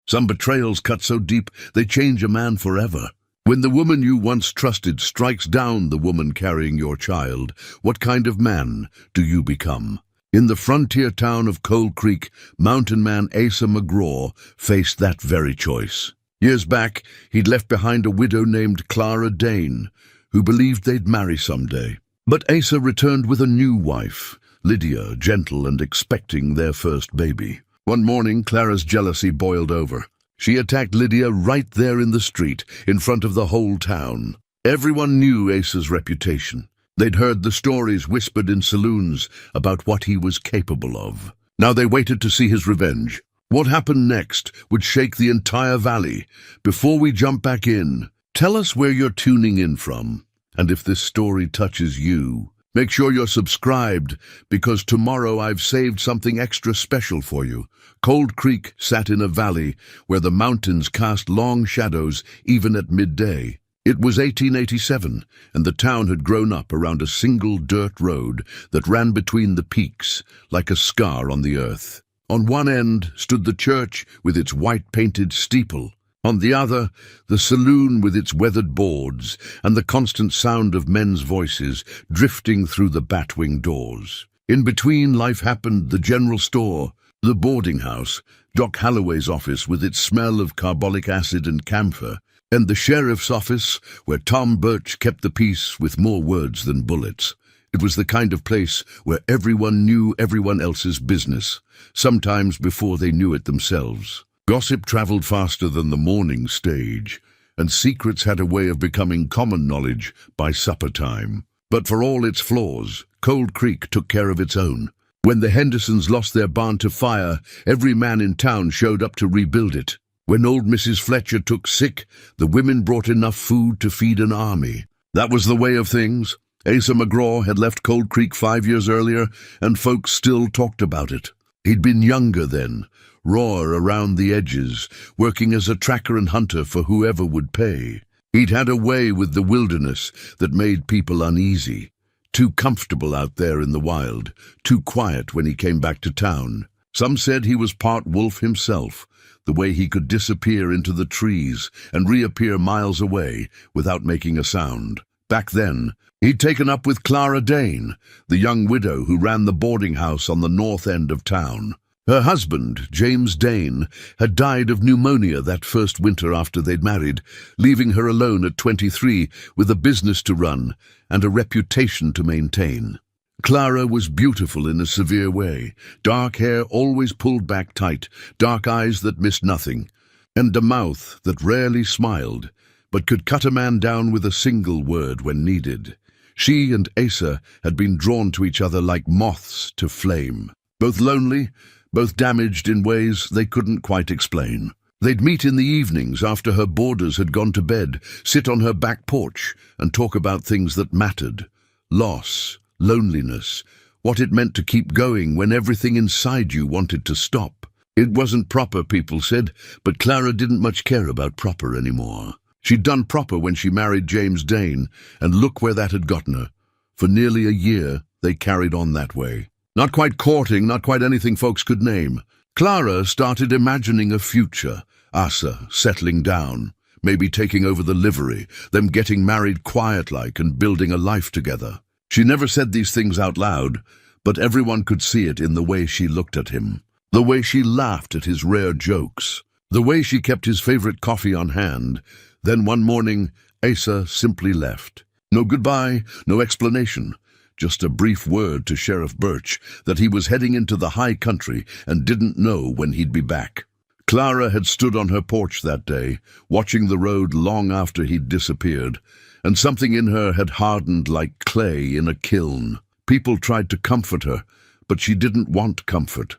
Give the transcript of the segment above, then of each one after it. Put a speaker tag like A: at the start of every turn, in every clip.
A: Some betrayals cut so deep they change a man forever. When the woman you once trusted strikes down the woman carrying your child, what kind of man do you become? In the frontier town of Cold Creek, mountain man Asa McGraw faced that very choice. Years back, he'd left behind a widow named Clara Dane, who believed they'd marry someday. But Asa returned with a new wife, Lydia, gentle and expecting their first baby. One morning, Clara's jealousy boiled over. She attacked Lydia right there in the street, in front of the whole town. Everyone knew Asa's reputation. They'd heard the stories whispered in saloons about what he was capable of. Now they waited to see his revenge. What happened next would shake the entire valley. Before we jump back in, tell us where you're tuning in from. And if this story touches you, make sure you're subscribed, because tomorrow I've saved something extra special for you. Cold Creek sat in a valley where the mountains cast long shadows even at midday. It was 1887, and the town had grown up around a single dirt road that ran between the peaks like a scar on the earth. On one end stood the church with its white-painted steeple. On the other, the saloon with its weathered boards and the constant sound of men's voices drifting through the bat-wing doors. In between, life happened: the general store, the boarding house, Doc Holloway's office with its smell of carbolic acid and camphor, and the sheriff's office where Tom Birch kept the peace with more words than bullets. It was the kind of place where everyone knew everyone else's business, sometimes before they knew it themselves. Gossip traveled faster than the morning stage, and secrets had a way of becoming common knowledge by supper time. But for all its flaws, Cold Creek took care of its own. When the Hendersons lost their barn to fire, every man in town showed up to rebuild it. When old Mrs. Fletcher took sick, the women brought enough food to feed an army. That was the way of things. Asa McGraw had left Cold Creek 5 years earlier, and folks still talked about it. He'd been younger then, raw around the edges, working as a tracker and hunter for whoever would pay. He'd had a way with the wilderness that made people uneasy. Too comfortable out there in the wild, too quiet when he came back to town. Some said he was part wolf himself, the way he could disappear into the trees and reappear miles away without making a sound. Back then, he'd taken up with Clara Dane, the young widow who ran the boarding house on the north end of town. Her husband, James Dane, had died of pneumonia that first winter after they'd married, leaving her alone at 23 with a business to run and a reputation to maintain. Clara was beautiful in a severe way, dark hair always pulled back tight, dark eyes that missed nothing, and a mouth that rarely smiled, but could cut a man down with a single word when needed. She and Asa had been drawn to each other like moths to flame, both lonely, both damaged in ways they couldn't quite explain. They'd meet in the evenings after her boarders had gone to bed, sit on her back porch and talk about things that mattered: loss, loneliness, what it meant to keep going when everything inside you wanted to stop. It wasn't proper, people said, but Clara didn't much care about proper anymore. She'd done proper when she married James Dane, and look where that had gotten her. For nearly a year, they carried on that way. Not quite courting, not quite anything folks could name. Clara started imagining a future, Asa settling down, maybe taking over the livery, them getting married quiet-like and building a life together. She never said these things out loud, but everyone could see it in the way she looked at him, the way she laughed at his rare jokes, the way she kept his favorite coffee on hand. Then one morning, Asa simply left. No goodbye, no explanation. Just a brief word to Sheriff Birch that he was heading into the high country and didn't know when he'd be back. Clara had stood on her porch that day, watching the road long after he'd disappeared, and something in her had hardened like clay in a kiln. People tried to comfort her, but she didn't want comfort.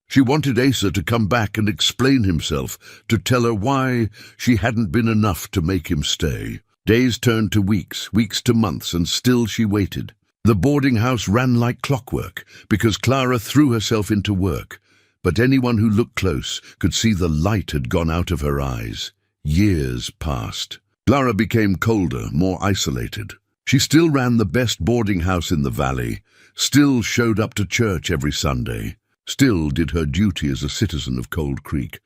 A: She wanted Asa to come back and explain himself, to tell her why she hadn't been enough to make him stay. Days turned to weeks, weeks to months, and still she waited. The boarding house ran like clockwork, because Clara threw herself into work, but anyone who looked close could see the light had gone out of her eyes. Years passed. Clara became colder, more isolated. She still ran the best boarding house in the valley, still showed up to church every Sunday, still did her duty as a citizen of Cold Creek,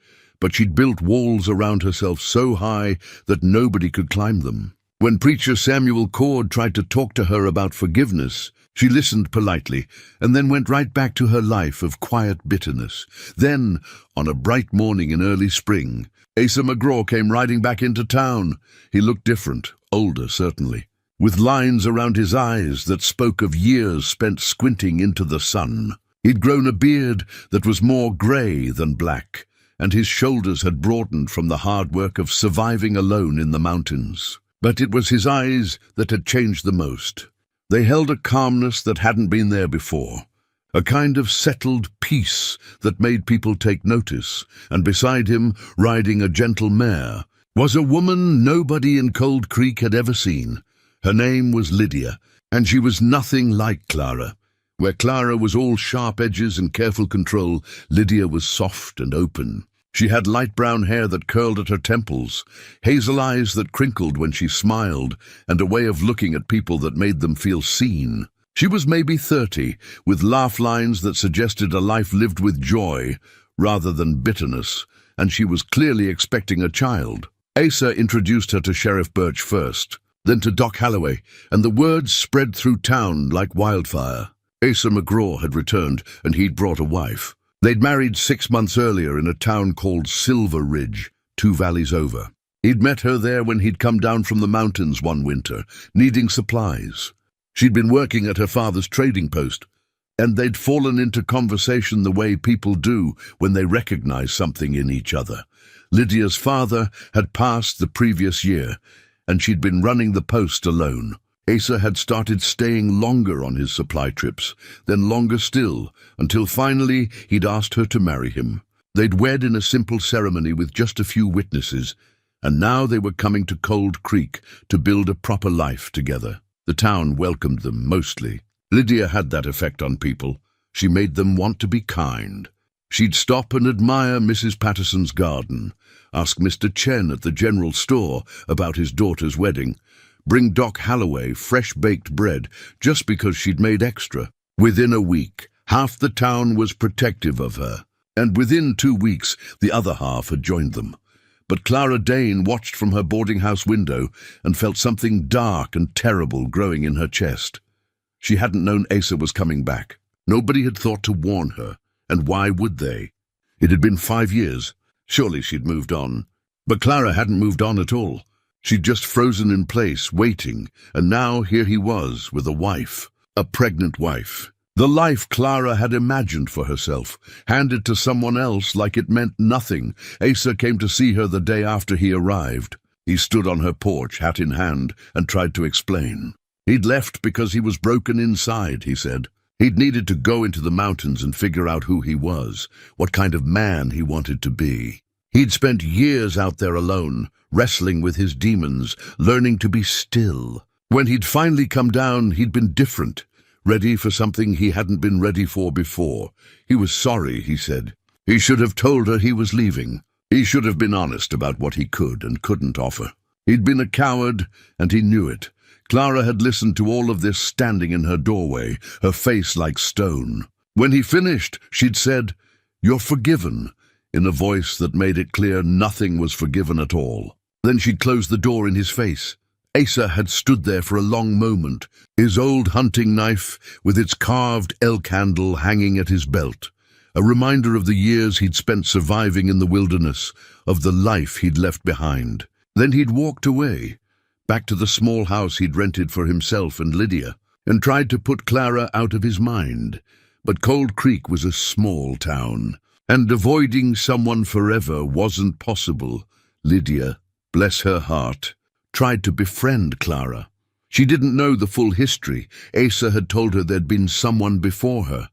A: but she'd built walls around herself so high that nobody could climb them. When preacher Samuel Cord tried to talk to her about forgiveness, she listened politely and then went right back to her life of quiet bitterness. Then, on a bright morning in early spring, Asa McGraw came riding back into town. He looked different, older certainly, with lines around his eyes that spoke of years spent squinting into the sun. He'd grown a beard that was more grey than black, and his shoulders had broadened from the hard work of surviving alone in the mountains. But it was his eyes that had changed the most. They held a calmness that hadn't been there before, a kind of settled peace that made people take notice, and beside him, riding a gentle mare, was a woman nobody in Cold Creek had ever seen. Her name was Lydia, and she was nothing like Clara. Where Clara was all sharp edges and careful control, Lydia was soft and open. She had light brown hair that curled at her temples, hazel eyes that crinkled when she smiled, and a way of looking at people that made them feel seen. She was maybe 30, with laugh lines that suggested a life lived with joy rather than bitterness, and she was clearly expecting a child. Asa introduced her to Sheriff Birch first, then to Doc Holloway, and the word spread through town like wildfire. Asa McGraw had returned, and he'd brought a wife. They'd married 6 months earlier in a town called Silver Ridge, 2 valleys over. He'd met her there when he'd come down from the mountains one winter, needing supplies. She'd been working at her father's trading post, and they'd fallen into conversation the way people do when they recognize something in each other. Lydia's father had passed the previous year, and she'd been running the post alone. Asa had started staying longer on his supply trips, then longer still, until finally he'd asked her to marry him. They'd wed in a simple ceremony with just a few witnesses, and now they were coming to Cold Creek to build a proper life together. The town welcomed them, mostly. Lydia had that effect on people. She made them want to be kind. She'd stop and admire Mrs. Patterson's garden, ask Mr. Chen at the general store about his daughter's wedding, bring Doc Holloway fresh-baked bread just because she'd made extra. Within a week, half the town was protective of her, and within 2 weeks, the other half had joined them. But Clara Dane watched from her boarding house window and felt something dark and terrible growing in her chest. She hadn't known Asa was coming back. Nobody had thought to warn her, and why would they? It had been 5 years. Surely she'd moved on. But Clara hadn't moved on at all. She'd just frozen in place, waiting, and now here he was with a wife, a pregnant wife. The life Clara had imagined for herself, handed to someone else like it meant nothing. Asa came to see her the day after he arrived. He stood on her porch, hat in hand, and tried to explain. He'd left because he was broken inside, he said. He'd needed to go into the mountains and figure out who he was, what kind of man he wanted to be. He'd spent years out there alone, wrestling with his demons, learning to be still. When he'd finally come down, he'd been different, ready for something he hadn't been ready for before. He was sorry, he said. He should have told her he was leaving. He should have been honest about what he could and couldn't offer. He'd been a coward, and he knew it. Clara had listened to all of this standing in her doorway, her face like stone. When he finished, she'd said, "You're forgiven," in a voice that made it clear nothing was forgiven at all. Then she'd closed the door in his face. Asa had stood there for a long moment, his old hunting knife with its carved elk handle hanging at his belt, a reminder of the years he'd spent surviving in the wilderness, of the life he'd left behind. Then he'd walked away, back to the small house he'd rented for himself and Lydia, and tried to put Clara out of his mind. But Cold Creek was a small town, and avoiding someone forever wasn't possible. Lydia, bless her heart, tried to befriend Clara. She didn't know the full history. Asa had told her there'd been someone before her,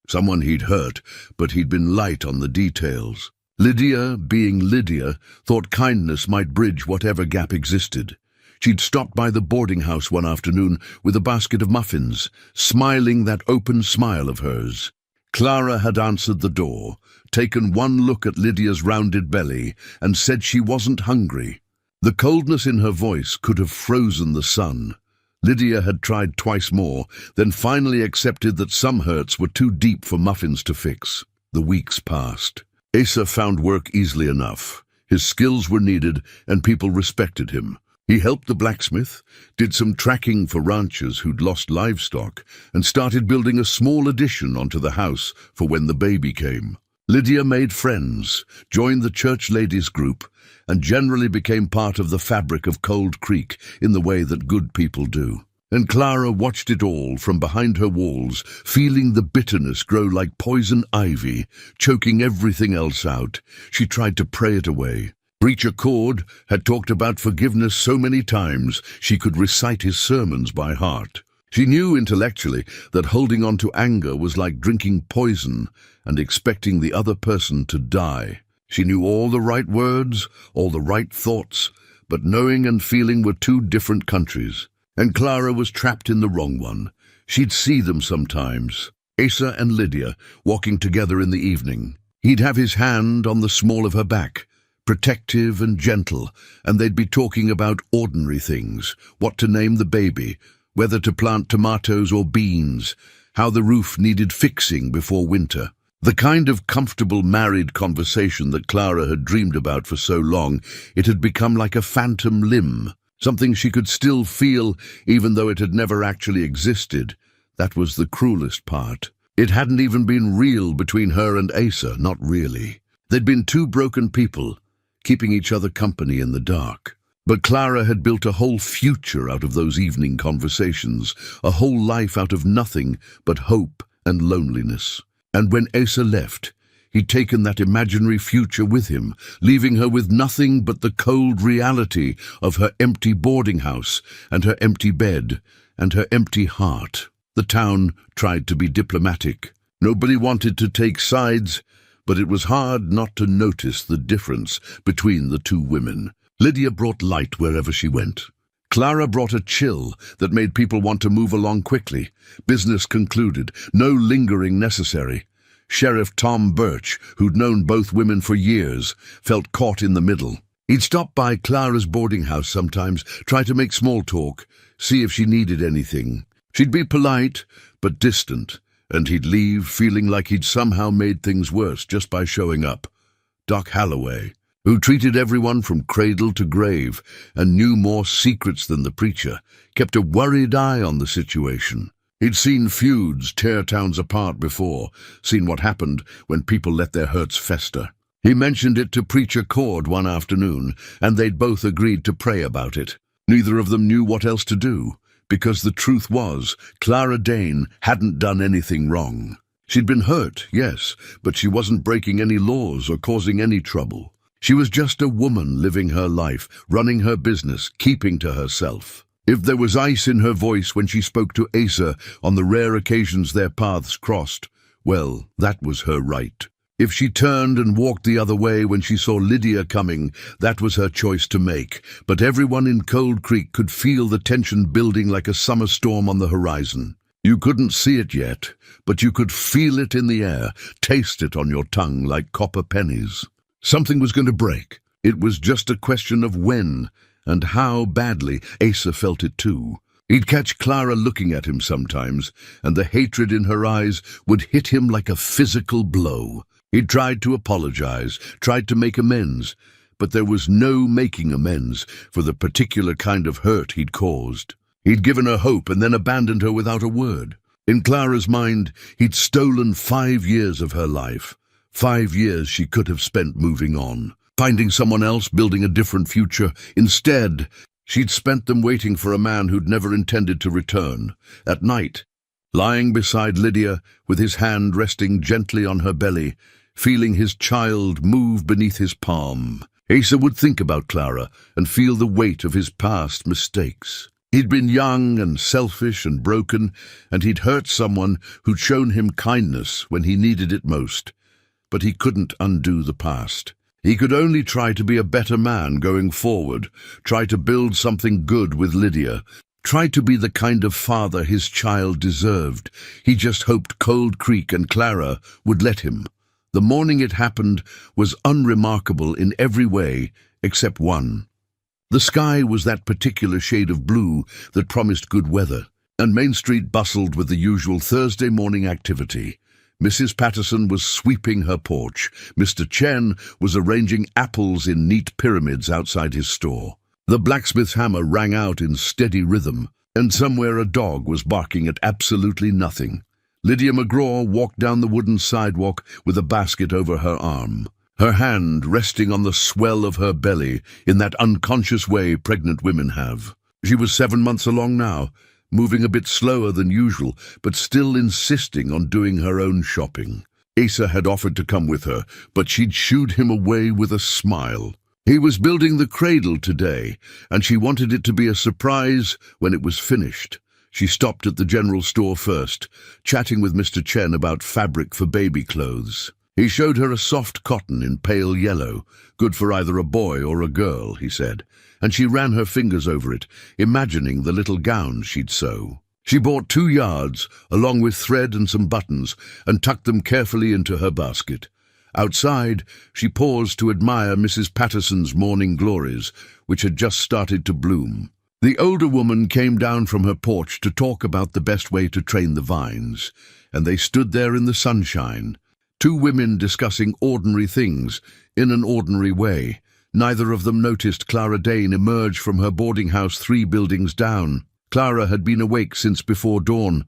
A: someone he'd hurt, but he'd been light on the details. Lydia, being Lydia, thought kindness might bridge whatever gap existed. She'd stopped by the boarding house one afternoon with a basket of muffins, smiling that open smile of hers. Clara had answered the door, taken one look at Lydia's rounded belly, and said she wasn't hungry. The coldness in her voice could have frozen the sun. Lydia had tried twice more, then finally accepted that some hurts were too deep for muffins to fix. The weeks passed. Asa found work easily enough. His skills were needed, and people respected him. He helped the blacksmith, did some tracking for ranchers who'd lost livestock, and started building a small addition onto the house for when the baby came. Lydia made friends, joined the church ladies' group, and generally became part of the fabric of Cold Creek in the way that good people do. And Clara watched it all from behind her walls, feeling the bitterness grow like poison ivy, choking everything else out. She tried to pray it away. Preacher Cord had talked about forgiveness so many times she could recite his sermons by heart. She knew intellectually that holding on to anger was like drinking poison and expecting the other person to die. She knew all the right words, all the right thoughts, but knowing and feeling were two different countries. And Clara was trapped in the wrong one. She'd see them sometimes, Asa and Lydia, walking together in the evening. He'd have his hand on the small of her back, protective and gentle, and they'd be talking about ordinary things, what to name the baby, whether to plant tomatoes or beans, how the roof needed fixing before winter. The kind of comfortable married conversation that Clara had dreamed about for so long, it had become like a phantom limb. Something she could still feel, even though it had never actually existed. That was the cruelest part. It hadn't even been real between her and Asa, not really. They'd been two broken people, keeping each other company in the dark. But Clara had built a whole future out of those evening conversations, a whole life out of nothing but hope and loneliness. And when Asa left, he'd taken that imaginary future with him, leaving her with nothing but the cold reality of her empty boarding house and her empty bed and her empty heart. The town tried to be diplomatic. Nobody wanted to take sides, but it was hard not to notice the difference between the two women. Lydia brought light wherever she went. Clara brought a chill that made people want to move along quickly. Business concluded, no lingering necessary. Sheriff Tom Birch, who'd known both women for years, felt caught in the middle. He'd stop by Clara's boarding house sometimes, try to make small talk, see if she needed anything. She'd be polite, but distant, and he'd leave feeling like he'd somehow made things worse just by showing up. Doc Halloway, who treated everyone from cradle to grave and knew more secrets than the preacher, kept a worried eye on the situation. He'd seen feuds tear towns apart before, seen what happened when people let their hurts fester. He mentioned it to Preacher Cord one afternoon, and they'd both agreed to pray about it. Neither of them knew what else to do, because the truth was, Clara Dane hadn't done anything wrong. She'd been hurt, yes, but she wasn't breaking any laws or causing any trouble. She was just a woman living her life, running her business, keeping to herself. If there was ice in her voice when she spoke to Asa on the rare occasions their paths crossed, well, that was her right. If she turned and walked the other way when she saw Lydia coming, that was her choice to make. But everyone in Cold Creek could feel the tension building like a summer storm on the horizon. You couldn't see it yet, but you could feel it in the air, taste it on your tongue like copper pennies. Something was going to break. It was just a question of when and how badly. Asa felt it too. He'd catch Clara looking at him sometimes, and the hatred in her eyes would hit him like a physical blow. He'd tried to apologize, tried to make amends, but there was no making amends for the particular kind of hurt he'd caused. He'd given her hope and then abandoned her without a word. In Clara's mind, he'd stolen 5 years of her life. 5 years she could have spent moving on, finding someone else, building a different future. Instead, she'd spent them waiting for a man who'd never intended to return. At night, lying beside Lydia, with his hand resting gently on her belly, feeling his child move beneath his palm, Asa would think about Clara and feel the weight of his past mistakes. He'd been young and selfish and broken, and he'd hurt someone who'd shown him kindness when he needed it most. But he couldn't undo the past. He could only try to be a better man going forward, try to build something good with Lydia, try to be the kind of father his child deserved. He just hoped Cold Creek and Clara would let him. The morning it happened was unremarkable in every way except one. The sky was that particular shade of blue that promised good weather, and Main Street bustled with the usual Thursday morning activity. Mrs. Patterson was sweeping her porch. Mr. Chen was arranging apples in neat pyramids outside his store. The blacksmith's hammer rang out in steady rhythm, and somewhere a dog was barking at absolutely nothing. Lydia McGraw walked down the wooden sidewalk with a basket over her arm, her hand resting on the swell of her belly in that unconscious way pregnant women have. She was 7 months along now, moving a bit slower than usual, but still insisting on doing her own shopping. Asa had offered to come with her, but she'd shooed him away with a smile. He was building the cradle today, and she wanted it to be a surprise when it was finished. She stopped at the general store first, chatting with Mr. Chen about fabric for baby clothes. He showed her a soft cotton in pale yellow, good for either a boy or a girl, he said, and she ran her fingers over it, imagining the little gown she'd sew. She bought 2 yards, along with thread and some buttons, and tucked them carefully into her basket. Outside, she paused to admire Mrs. Patterson's morning glories, which had just started to bloom. The older woman came down from her porch to talk about the best way to train the vines, and they stood there in the sunshine, 2 women discussing ordinary things in an ordinary way. Neither of them noticed Clara Dane emerge from her boarding house 3 buildings down. Clara had been awake since before dawn,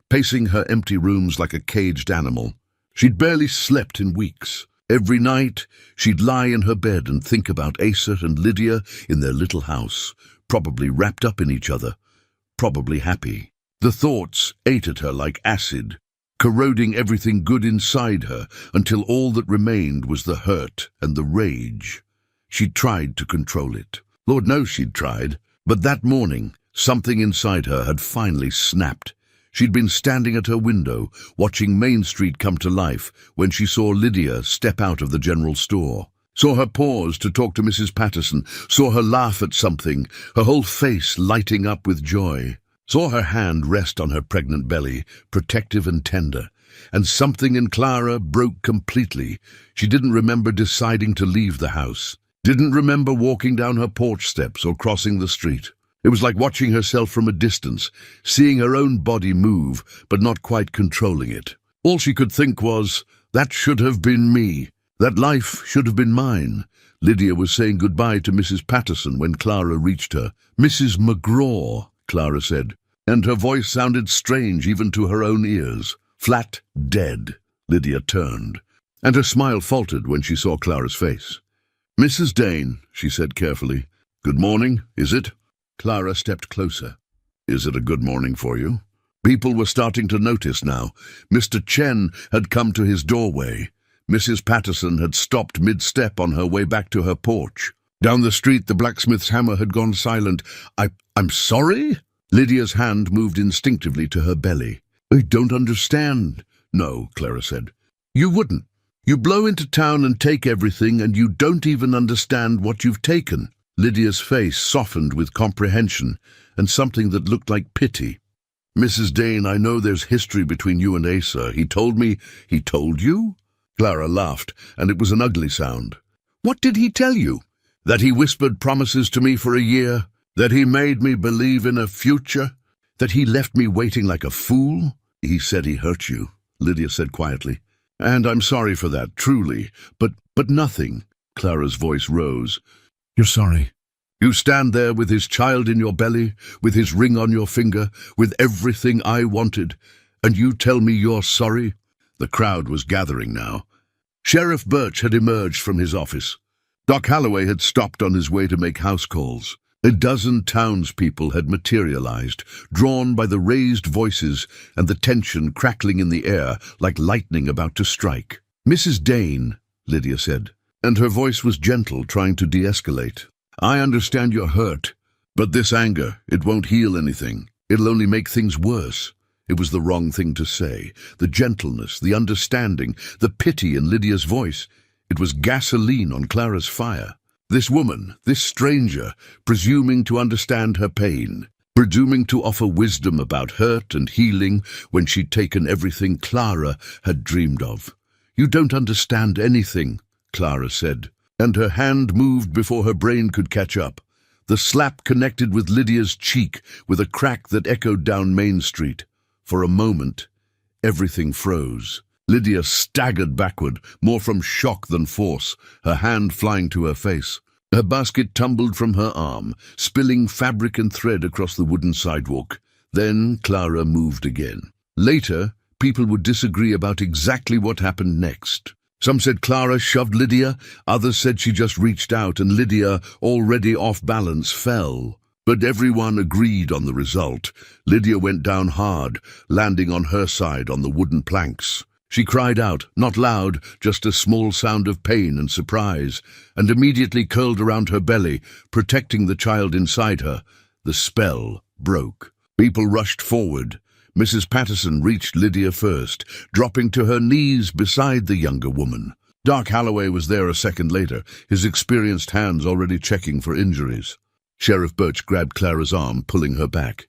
A: pacing her empty rooms like a caged animal. She'd barely slept in weeks. Every night, she'd lie in her bed and think about Asa and Lydia in their little house, probably wrapped up in each other, probably happy. The thoughts ate at her like acid, corroding everything good inside her until all that remained was the hurt and the rage. She'd tried to control it. Lord knows she'd tried. But that morning, something inside her had finally snapped. She'd been standing at her window, watching Main Street come to life, when she saw Lydia step out of the general store. Saw her pause to talk to Mrs. Patterson, saw her laugh at something, her whole face lighting up with joy. Saw her hand rest on her pregnant belly, protective and tender, and something in Clara broke completely. She didn't remember deciding to leave the house, didn't remember walking down her porch steps or crossing the street. It was like watching herself from a distance, seeing her own body move, but not quite controlling it. All she could think was, that should have been me. That life should have been mine. Lydia was saying goodbye to Mrs. Patterson when Clara reached her. Mrs. McGraw, Clara said, and her voice sounded strange even to her own ears. Flat dead. Lydia turned, and her smile faltered when she saw Clara's face. Mrs. Dane, she said carefully. Good morning, is it? Clara stepped closer. Is it a good morning for you? People were starting to notice now. Mr. Chen had come to his doorway. Mrs. Patterson had stopped mid-step on her way back to her porch. Down the street, the blacksmith's hammer had gone silent. I'm sorry? Lydia's hand moved instinctively to her belly. I don't understand. No, Clara said. You wouldn't. You blow into town and take everything, and you don't even understand what you've taken. Lydia's face softened with comprehension and something that looked like pity. Mrs. Dane, I know there's history between you and Asa. He told me. He told you? Clara laughed, and it was an ugly sound. What did he tell you? That he whispered promises to me for a year? That he made me believe in a future? That he left me waiting like a fool? He said he hurt you, Lydia said quietly. And I'm sorry for that, truly. But nothing. Clara's voice rose. You're sorry. You stand there with his child in your belly, with his ring on your finger, with everything I wanted, and you tell me you're sorry? The crowd was gathering now. Sheriff Birch had emerged from his office. Doc Holloway had stopped on his way to make house calls. A dozen townspeople had materialized, drawn by the raised voices and the tension crackling in the air like lightning about to strike. Mrs. Dane, Lydia said, and her voice was gentle, trying to de-escalate. I understand you're hurt, but this anger, it won't heal anything. It'll only make things worse. It was the wrong thing to say. The gentleness, the understanding, the pity in Lydia's voice. It was gasoline on Clara's fire. This woman, this stranger, presuming to understand her pain, presuming to offer wisdom about hurt and healing when she'd taken everything Clara had dreamed of. You don't understand anything, Clara said, and her hand moved before her brain could catch up. The slap connected with Lydia's cheek with a crack that echoed down Main Street. For a moment, everything froze. Lydia staggered backward, more from shock than force, her hand flying to her face. Her basket tumbled from her arm, spilling fabric and thread across the wooden sidewalk. Then Clara moved again. Later, people would disagree about exactly what happened next. Some said Clara shoved Lydia, others said she just reached out and Lydia, already off balance, fell. But everyone agreed on the result. Lydia went down hard, landing on her side on the wooden planks. She cried out, not loud, just a small sound of pain and surprise, and immediately curled around her belly, protecting the child inside her. The spell broke. People rushed forward. Mrs. Patterson reached Lydia first, dropping to her knees beside the younger woman. Doc Holloway was there a second later, his experienced hands already checking for injuries. Sheriff Birch grabbed Clara's arm, pulling her back.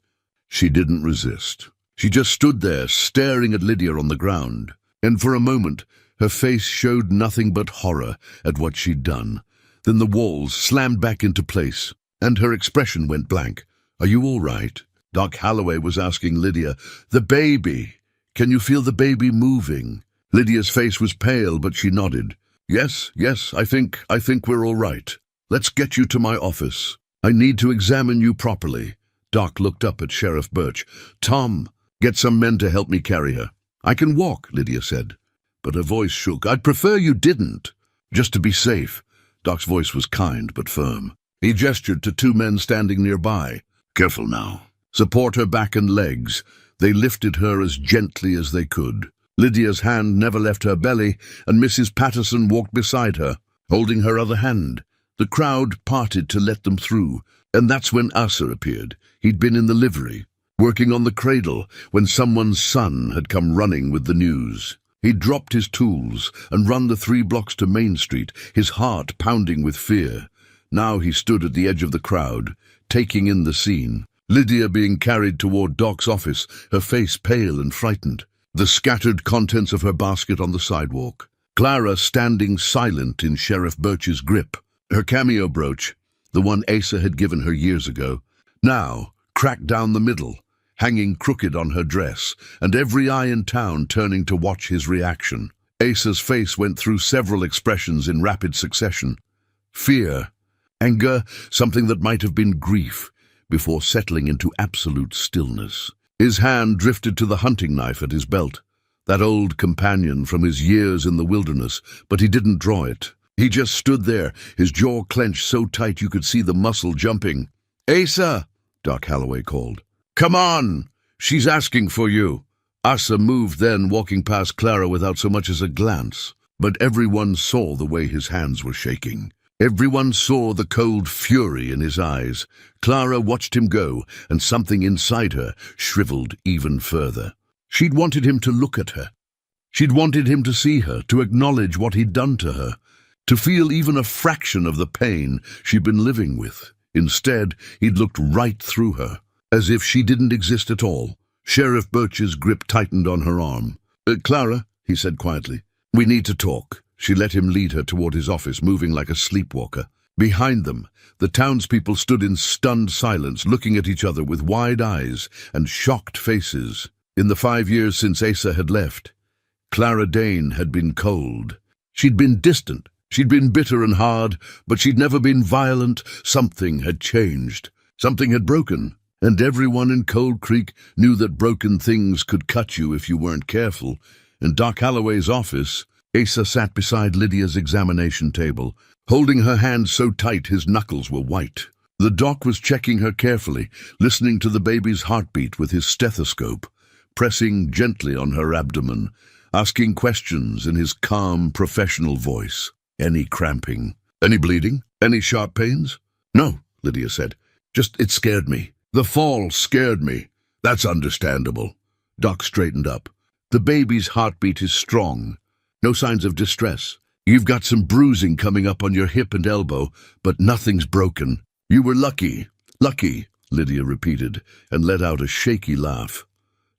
A: She didn't resist. She just stood there, staring at Lydia on the ground. And for a moment, her face showed nothing but horror at what she'd done. Then the walls slammed back into place, and her expression went blank. "Are you all right?" Doc Holloway was asking Lydia. "The baby. Can you feel the baby moving?" Lydia's face was pale, but she nodded. Yes, I think we're all right. Let's get you to my office. I need to examine you properly." Doc looked up at Sheriff Birch. "Tom, get some men to help me carry her." "I can walk," Lydia said, but her voice shook. "I'd prefer you didn't, just to be safe." Doc's voice was kind but firm. He gestured to two men standing nearby. "Careful now. Support her back and legs." They lifted her as gently as they could. Lydia's hand never left her belly, and Mrs. Patterson walked beside her, holding her other hand. The crowd parted to let them through, and that's when Asa appeared. He'd been in the livery, working on the cradle, when someone's son had come running with the news. He'd dropped his tools and run the 3 blocks to Main Street, his heart pounding with fear. Now he stood at the edge of the crowd, taking in the scene. Lydia being carried toward Doc's office, her face pale and frightened. The scattered contents of her basket on the sidewalk. Clara standing silent in Sheriff Birch's grip. Her cameo brooch, the one Asa had given her years ago, now cracked down the middle, hanging crooked on her dress, and every eye in town turning to watch his reaction. Asa's face went through several expressions in rapid succession. Fear, anger, something that might have been grief, before settling into absolute stillness. His hand drifted to the hunting knife at his belt, that old companion from his years in the wilderness, but he didn't draw it. He just stood there, his jaw clenched so tight you could see the muscle jumping. "Asa!" Doc Holloway called. "Come on! She's asking for you." Asa moved then, walking past Clara without so much as a glance. But everyone saw the way his hands were shaking. Everyone saw the cold fury in his eyes. Clara watched him go, and something inside her shriveled even further. She'd wanted him to look at her. She'd wanted him to see her, to acknowledge what he'd done to her, to feel even a fraction of the pain she'd been living with. Instead, he'd looked right through her, as if she didn't exist at all. Sheriff Birch's grip tightened on her arm. "Clara," he said quietly, "we need to talk." She let him lead her toward his office, moving like a sleepwalker. Behind them, the townspeople stood in stunned silence, looking at each other with wide eyes and shocked faces. In the 5 years since Asa had left, Clara Dane had been cold. She'd been distant. She'd been bitter and hard, but she'd never been violent. Something had changed. Something had broken. And everyone in Cold Creek knew that broken things could cut you if you weren't careful. In Doc Holloway's office, Asa sat beside Lydia's examination table, holding her hand so tight his knuckles were white. The doc was checking her carefully, listening to the baby's heartbeat with his stethoscope, pressing gently on her abdomen, asking questions in his calm, professional voice. "Any cramping? Any bleeding? Any sharp pains?" "No," Lydia said. "Just it scared me. The fall scared me." "That's understandable." Doc straightened up. "The baby's heartbeat is strong. No signs of distress. You've got some bruising coming up on your hip and elbow, but nothing's broken. You were lucky." "Lucky," Lydia repeated, and let out a shaky laugh.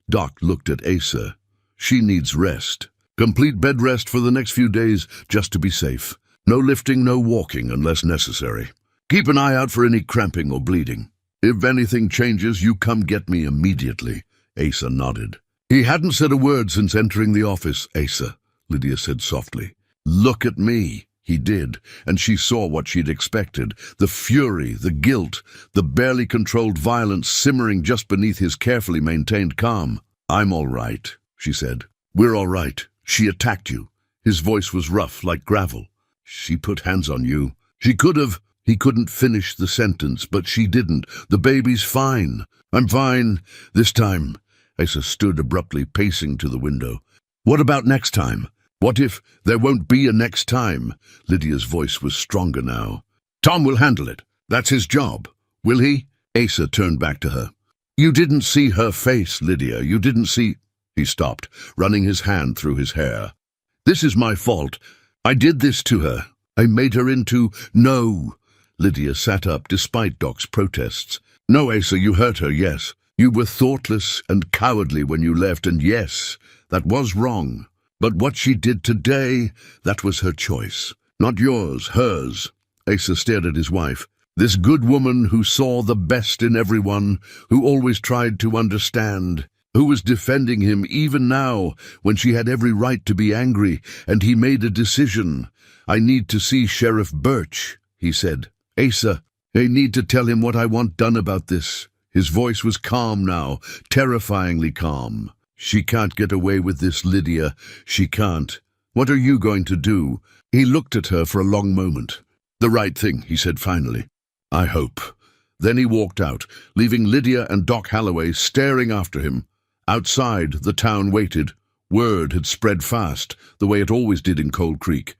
A: Doc looked at Asa. "She needs rest. Complete bed rest for the next few days, just to be safe. No lifting, no walking unless necessary. Keep an eye out for any cramping or bleeding. If anything changes, you come get me immediately." Asa nodded. He hadn't said a word since entering the office, Asa, Lydia said softly. Look at me. He did, and she saw what she'd expected. The fury, the guilt, the barely controlled violence simmering just beneath his carefully maintained calm. I'm all right, she said. We're all right. She attacked you. His voice was rough, like gravel. She put hands on you. She could have. He couldn't finish the sentence, but she didn't. The baby's fine. I'm fine. This time. Asa stood abruptly, pacing to the window. What about next time? What if there won't be a next time? Lydia's voice was stronger now. Tom will handle it. That's his job. Will he? Asa turned back to her. You didn't see her face, Lydia. You didn't see... He stopped, running his hand through his hair. This is my fault. I did this to her. I made her into... No. Lydia sat up despite Doc's protests. No, Asa, you hurt her, yes. You were thoughtless and cowardly when you left, and yes, that was wrong. But what she did today, that was her choice. Not yours, hers. Asa stared at his wife. This good woman who saw the best in everyone, who always tried to understand, who was defending him even now when she had every right to be angry, and he made a decision. I need to see Sheriff Birch, he said. Asa, I need to tell him what I want done about this. His voice was calm now, terrifyingly calm. She can't get away with this, Lydia. She can't. What are you going to do? He looked at her for a long moment. The right thing, he said finally. I hope. Then he walked out, leaving Lydia and Doc Holloway staring after him. Outside, the town waited. Word had spread fast, the way it always did in Cold Creek.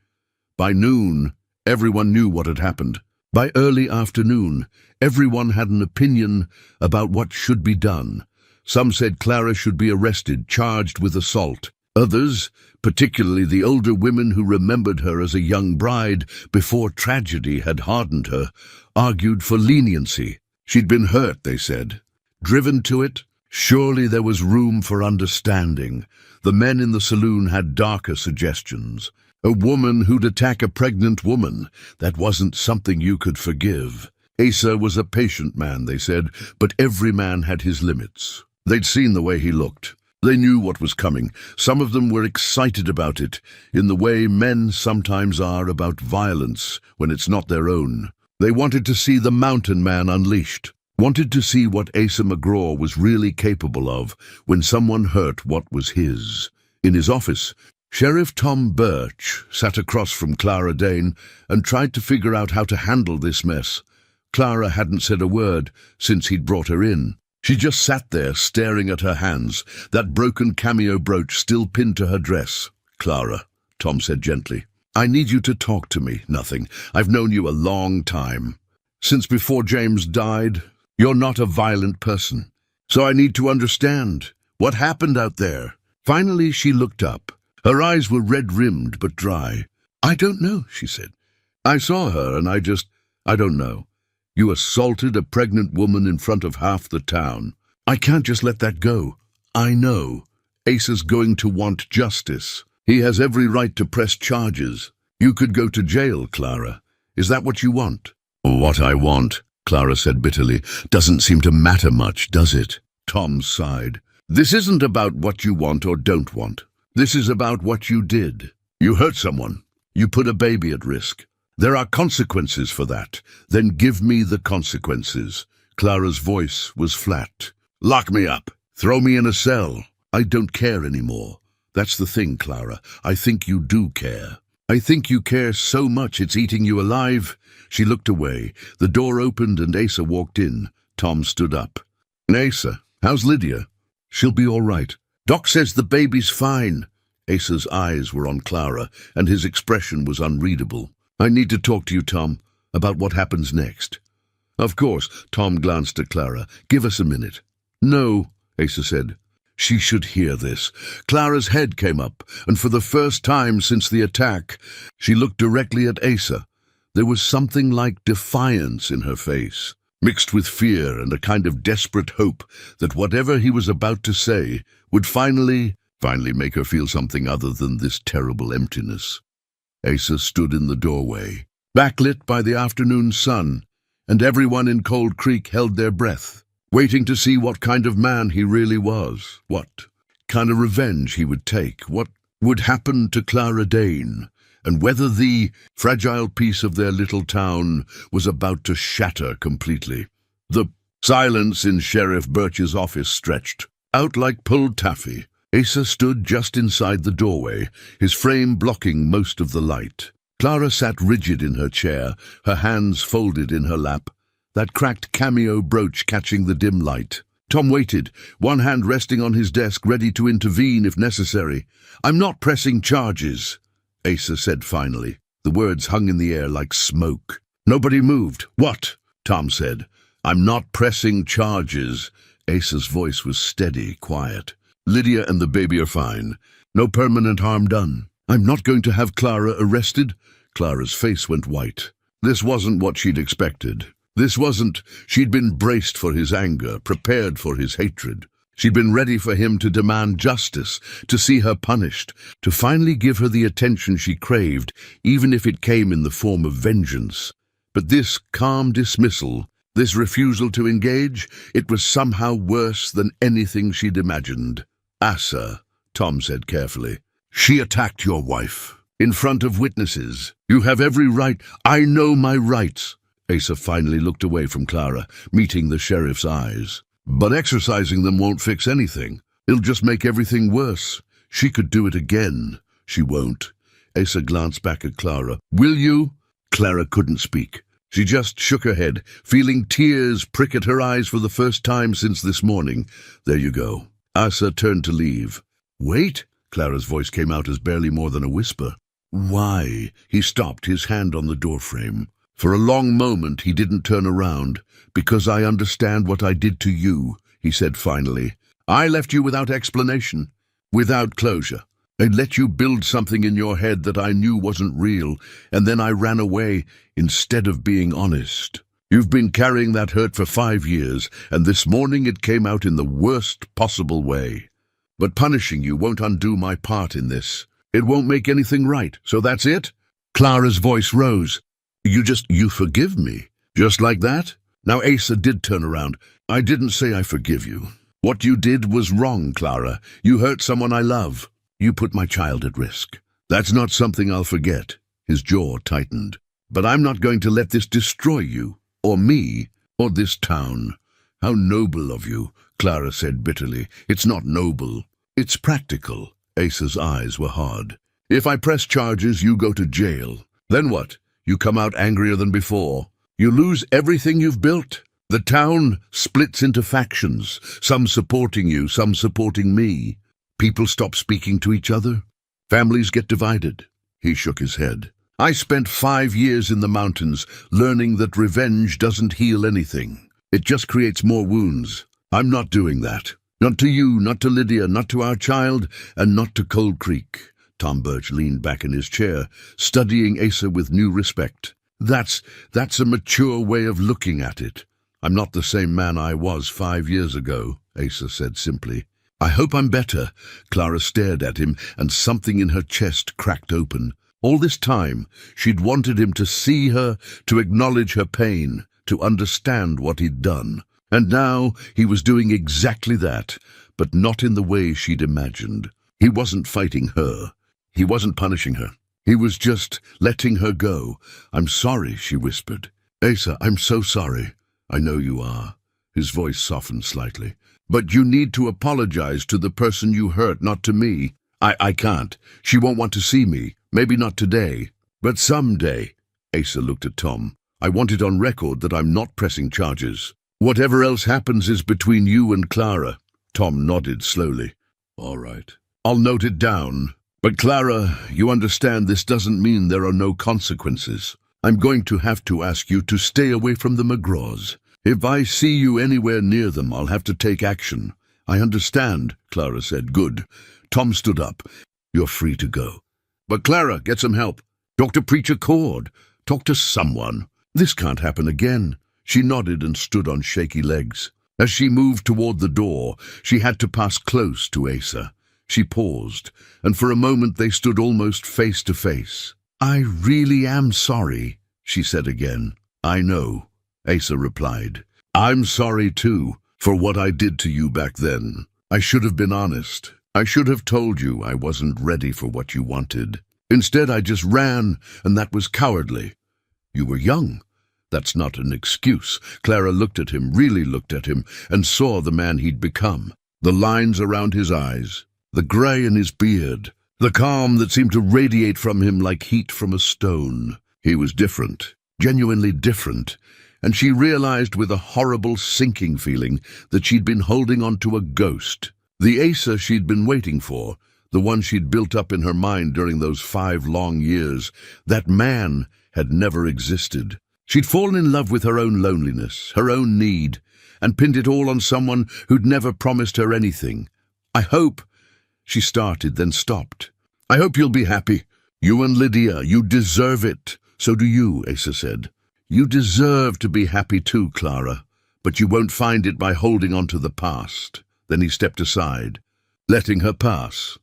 A: By noon, everyone knew what had happened. By early afternoon, everyone had an opinion about what should be done. Some said Clara should be arrested, charged with assault. Others, particularly the older women who remembered her as a young bride before tragedy had hardened her, argued for leniency. She'd been hurt, they said. Driven to it, surely there was room for understanding. The men in the saloon had darker suggestions. A woman who'd attack a pregnant woman, that wasn't something you could forgive. Asa was a patient man, they said, but every man had his limits. They'd seen the way he looked. They knew what was coming. Some of them were excited about it, in the way men sometimes are about violence when it's not their own. They wanted to see the mountain man unleashed, wanted to see what Asa McGraw was really capable of when someone hurt what was his. In his office, Sheriff Tom Birch sat across from Clara Dane and tried to figure out how to handle this mess. Clara hadn't said a word since he'd brought her in. She just sat there staring at her hands, that broken cameo brooch still pinned to her dress. Clara, Tom said gently, I need you to talk to me, nothing. I've known you a long time. Since before James died, you're not a violent person. So I need to understand. What happened out there? Finally, she looked up. Her eyes were red-rimmed but dry. I don't know, she said. I saw her and I don't know. You assaulted a pregnant woman in front of half the town. I can't just let that go. I know. Asa's going to want justice. He has every right to press charges. You could go to jail, Clara. Is that what you want? What I want, Clara said bitterly, doesn't seem to matter much, does it? Tom sighed. This isn't about what you want or don't want. This is about what you did. You hurt someone. You put a baby at risk. There are consequences for that. Then give me the consequences. Clara's voice was flat. Lock me up. Throw me in a cell. I don't care anymore. That's the thing, Clara. I think you do care. I think you care so much it's eating you alive. She looked away. The door opened and Asa walked in. Tom stood up. Asa, how's Lydia? She'll be all right. Doc says the baby's fine. Asa's eyes were on Clara, and his expression was unreadable. I need to talk to you, Tom, about what happens next. Of course, Tom glanced at Clara. Give us a minute. No, Asa said. She should hear this. Clara's head came up, and for the first time since the attack, she looked directly at Asa. There was something like defiance in her face, mixed with fear and a kind of desperate hope that whatever he was about to say would finally make her feel something other than this terrible emptiness. Asa stood in the doorway, backlit by the afternoon sun, and everyone in Cold Creek held their breath, waiting to see what kind of man he really was. What kind of revenge he would take, what would happen to Clara Dane, and whether the fragile peace of their little town was about to shatter completely. The silence in Sheriff Birch's office stretched out like pulled taffy. Asa stood just inside the doorway, his frame blocking most of the light. Clara sat rigid in her chair, her hands folded in her lap, that cracked cameo brooch catching the dim light. Tom waited, one hand resting on his desk, ready to intervene if necessary. "I'm not pressing charges," Asa said finally. The words hung in the air like smoke. Nobody moved. "What?" Tom said. "I'm not pressing charges." Asa's voice was steady, quiet. "Lydia and the baby are fine. No permanent harm done. I'm not going to have Clara arrested." Clara's face went white. This wasn't what she'd expected. This wasn't. She'd been braced for his anger, prepared for his hatred. She'd been ready for him to demand justice, to see her punished, to finally give her the attention she craved, even if it came in the form of vengeance. But this calm dismissal, this refusal to engage, it was somehow worse than anything she'd imagined. "Asa," Tom said carefully, "she attacked your wife. In front of witnesses. You have every right." "I know my rights." Asa finally looked away from Clara, meeting the sheriff's eyes. "But exercising them won't fix anything. It'll just make everything worse. She could do it again." "She won't." Asa glanced back at Clara. "Will you?" Clara couldn't speak. She just shook her head, feeling tears prick at her eyes for the first time since this morning. "There you go." Asa turned to leave. "Wait," Clara's voice came out as barely more than a whisper. "Why?" He stopped, his hand on the doorframe. For a long moment he didn't turn around. "Because I understand what I did to you," he said finally. "I left you without explanation, without closure. I let you build something in your head that I knew wasn't real, and then I ran away instead of being honest. You've been carrying that hurt for 5 years, and this morning it came out in the worst possible way. But punishing you won't undo my part in this. It won't make anything right, so that's it?" Clara's voice rose. You forgive me? Just like that?" Now Asa did turn around. "I didn't say I forgive you. What you did was wrong, Clara. You hurt someone I love. You put my child at risk. That's not something I'll forget." His jaw tightened. "But I'm not going to let this destroy you, or me, or this town." "How noble of you," Clara said bitterly. "It's not noble. It's practical." Asa's eyes were hard. "If I press charges, you go to jail. Then what? You come out angrier than before. You lose everything you've built. The town splits into factions, some supporting you, some supporting me. People stop speaking to each other. Families get divided." He shook his head. "I spent 5 years in the mountains learning that revenge doesn't heal anything. It just creates more wounds. I'm not doing that. Not to you, not to Lydia, not to our child, and not to Cold Creek." Tom Birch leaned back in his chair, studying Asa with new respect. That's a mature way of looking at it." "I'm not the same man I was 5 years ago," Asa said simply. "I hope I'm better." Clara stared at him, and something in her chest cracked open. All this time, she'd wanted him to see her, to acknowledge her pain, to understand what he'd done. And now he was doing exactly that, but not in the way she'd imagined. He wasn't fighting her. He wasn't punishing her. He was just letting her go. "I'm sorry," she whispered. "Asa, I'm so sorry." "I know you are." His voice softened slightly. "But you need to apologize to the person you hurt, not to me." I can't. She won't want to see me. Maybe not today, but someday." Asa looked at Tom. "I want it on record that I'm not pressing charges. Whatever else happens is between you and Clara." Tom nodded slowly. "All right. I'll note it down. But Clara, you understand this doesn't mean there are no consequences. I'm going to have to ask you to stay away from the McGraws. If I see you anywhere near them, I'll have to take action." "I understand," Clara said. "Good." Tom stood up. "You're free to go." "But Clara, get some help. Talk to Preacher Cord. Talk to someone. This can't happen again." She nodded and stood on shaky legs. As she moved toward the door, she had to pass close to Asa. She paused, and for a moment they stood almost face to face. "I really am sorry," she said again. "I know," Asa replied. "I'm sorry too, for what I did to you back then. I should have been honest. I should have told you I wasn't ready for what you wanted. Instead, I just ran, and that was cowardly. You were young. That's not an excuse. Clara looked at him, really looked at him, and saw the man he'd become. The lines around his eyes, the grey in his beard, the calm that seemed to radiate from him like heat from a stone. He was different, genuinely different, and she realized with a horrible sinking feeling that she'd been holding on to a ghost. The Asa she'd been waiting for, the one she'd built up in her mind during those 5 long years, that man had never existed. She'd fallen in love with her own loneliness, her own need, and pinned it all on someone who'd never promised her anything. I hope, she started, then stopped. I hope you'll be happy. You and Lydia, you deserve it. So do you, Asa said. You deserve to be happy too, Clara, but you won't find it by holding on to the past. Then he stepped aside, letting her pass.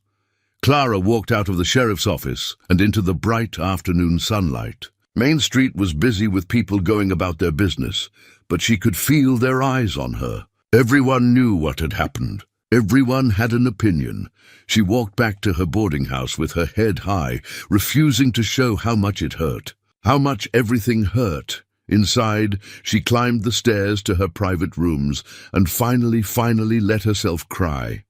A: Clara walked out of the sheriff's office and into the bright afternoon sunlight. Main Street was busy with people going about their business, but she could feel their eyes on her. Everyone knew what had happened. Everyone had an opinion. She walked back to her boarding house with her head high, refusing to show how much it hurt, how much everything hurt. Inside, she climbed the stairs to her private rooms and finally let herself cry.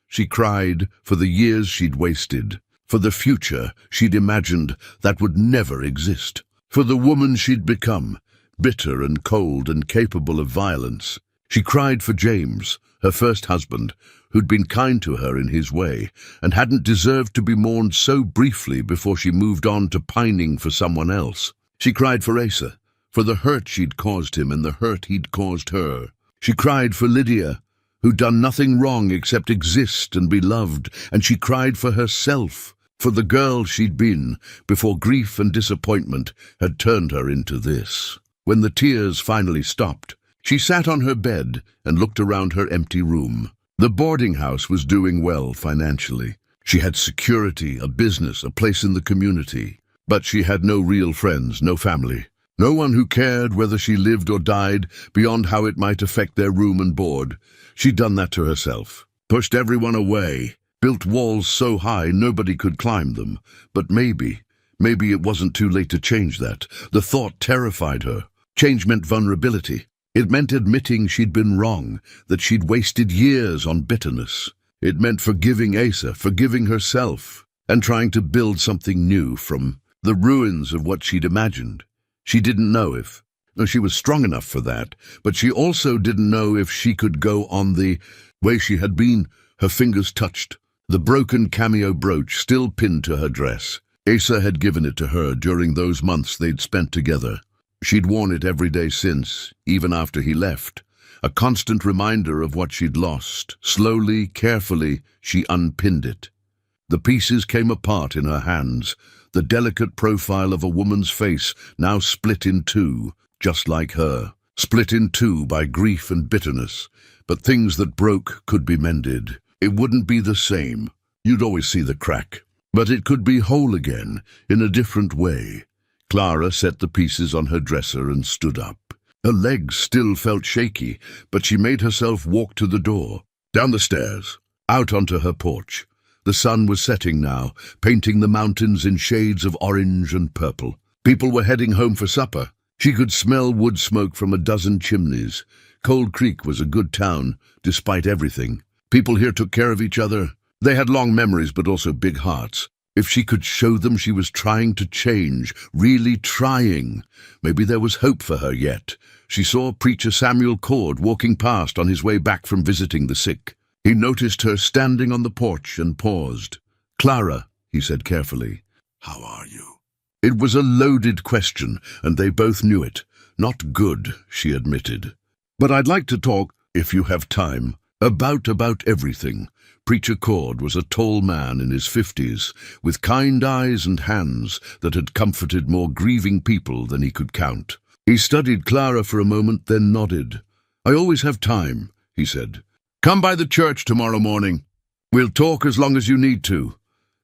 A: She cried for the years she'd wasted, for the future she'd imagined that would never exist, for the woman she'd become, bitter and cold and capable of violence. She cried for James, her first husband, who'd been kind to her in his way and hadn't deserved to be mourned so briefly before she moved on to pining for someone else. She cried for Asa, for the hurt she'd caused him and the hurt he'd caused her. She cried for Lydia, who'd done nothing wrong except exist and be loved, and she cried for herself, for the girl she'd been before grief and disappointment had turned her into this. When the tears finally stopped, she sat on her bed and looked around her empty room. The boarding house was doing well financially. She had security, a business, a place in the community. But she had no real friends, no family. No one who cared whether she lived or died beyond how it might affect their room and board. She'd done that to herself. Pushed everyone away. Built walls so high nobody could climb them. But maybe it wasn't too late to change that. The thought terrified her. Change meant vulnerability. It meant admitting she'd been wrong, that she'd wasted years on bitterness. It meant forgiving Asa, forgiving herself, and trying to build something new from the ruins of what she'd imagined. She didn't know if she was strong enough for that, but she also didn't know if she could go on the way she had been. Her fingers touched the broken cameo brooch still pinned to her dress. Asa had given it to her during those months they'd spent together. She'd worn it every day since, even after he left, a constant reminder of what she'd lost. Slowly, carefully, she unpinned it. The pieces came apart in her hands, the delicate profile of a woman's face now split in two, just like her, split in two by grief and bitterness. But things that broke could be mended. It wouldn't be the same. You'd always see the crack. But it could be whole again, in a different way. Clara set the pieces on her dresser and stood up. Her legs still felt shaky, but she made herself walk to the door, down the stairs, out onto her porch. The sun was setting now, painting the mountains in shades of orange and purple. People were heading home for supper. She could smell wood smoke from a dozen chimneys. Cold Creek was a good town, despite everything. People here took care of each other. They had long memories, but also big hearts. If she could show them she was trying to change, really trying, maybe there was hope for her yet. She saw Preacher Samuel Cord walking past on his way back from visiting the sick. He noticed her standing on the porch and paused. "Clara," he said carefully, "how are you?" It was a loaded question, and they both knew it. "Not good," she admitted. "But I'd like to talk, if you have time, about everything." Preacher Cord was a tall man in his 50s, with kind eyes and hands that had comforted more grieving people than he could count. He studied Clara for a moment, then nodded. "I always have time," he said. "Come by the church tomorrow morning. We'll talk as long as you need to."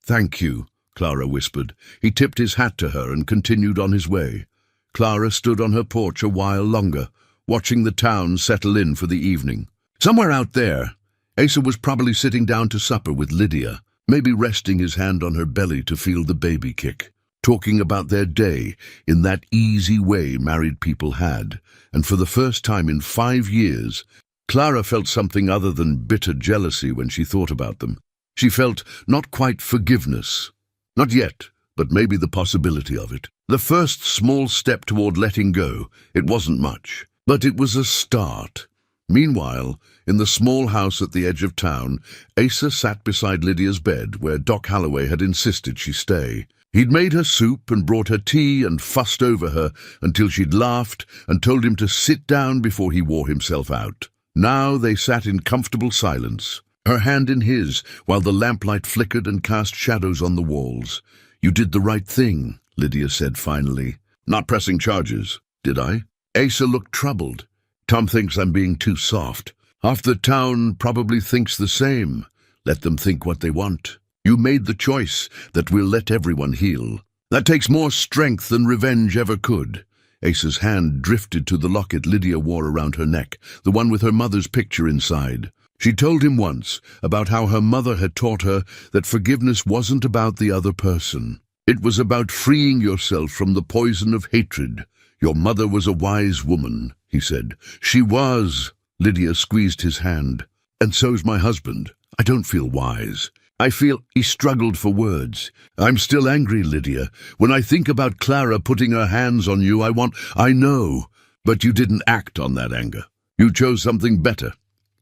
A: "Thank you," Clara whispered. He tipped his hat to her and continued on his way. Clara stood on her porch a while longer, watching the town settle in for the evening. Somewhere out there, Asa was probably sitting down to supper with Lydia, maybe resting his hand on her belly to feel the baby kick, talking about their day in that easy way married people had. And for the first time in 5 years, Clara felt something other than bitter jealousy when she thought about them. She felt not quite forgiveness. Not yet, but maybe the possibility of it. The first small step toward letting go. It wasn't much, but it was a start. Meanwhile, in the small house at the edge of town, Asa sat beside Lydia's bed where Doc Holloway had insisted she stay. He'd made her soup and brought her tea and fussed over her until she'd laughed and told him to sit down before he wore himself out. Now they sat in comfortable silence, her hand in his, while the lamplight flickered and cast shadows on the walls. "You did the right thing," Lydia said finally. "Not pressing charges, did I?" Asa looked troubled. "Tom thinks I'm being too soft. Half the town probably thinks the same. Let them think what they want. You made the choice that will let everyone heal. That takes more strength than revenge ever could." Asa's hand drifted to the locket Lydia wore around her neck, the one with her mother's picture inside. She told him once about how her mother had taught her that forgiveness wasn't about the other person. It was about freeing yourself from the poison of hatred. "Your mother was a wise woman," he said. "She was." Lydia squeezed his hand. "And so's my husband. I don't feel wise. I feel..." He struggled for words. "I'm still angry, Lydia. When I think about Clara putting her hands on you, I know. But you didn't act on that anger. You chose something better."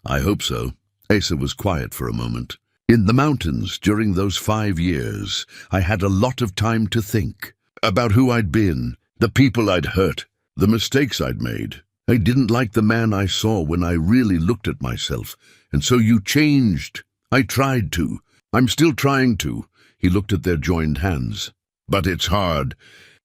A: "I hope so." Asa was quiet for a moment. "In the mountains, during those 5 years, I had a lot of time to think. About who I'd been, the people I'd hurt, the mistakes I'd made. I didn't like the man I saw when I really looked at myself. And so you changed. I tried to. I'm still trying to." He looked at their joined hands. "But it's hard.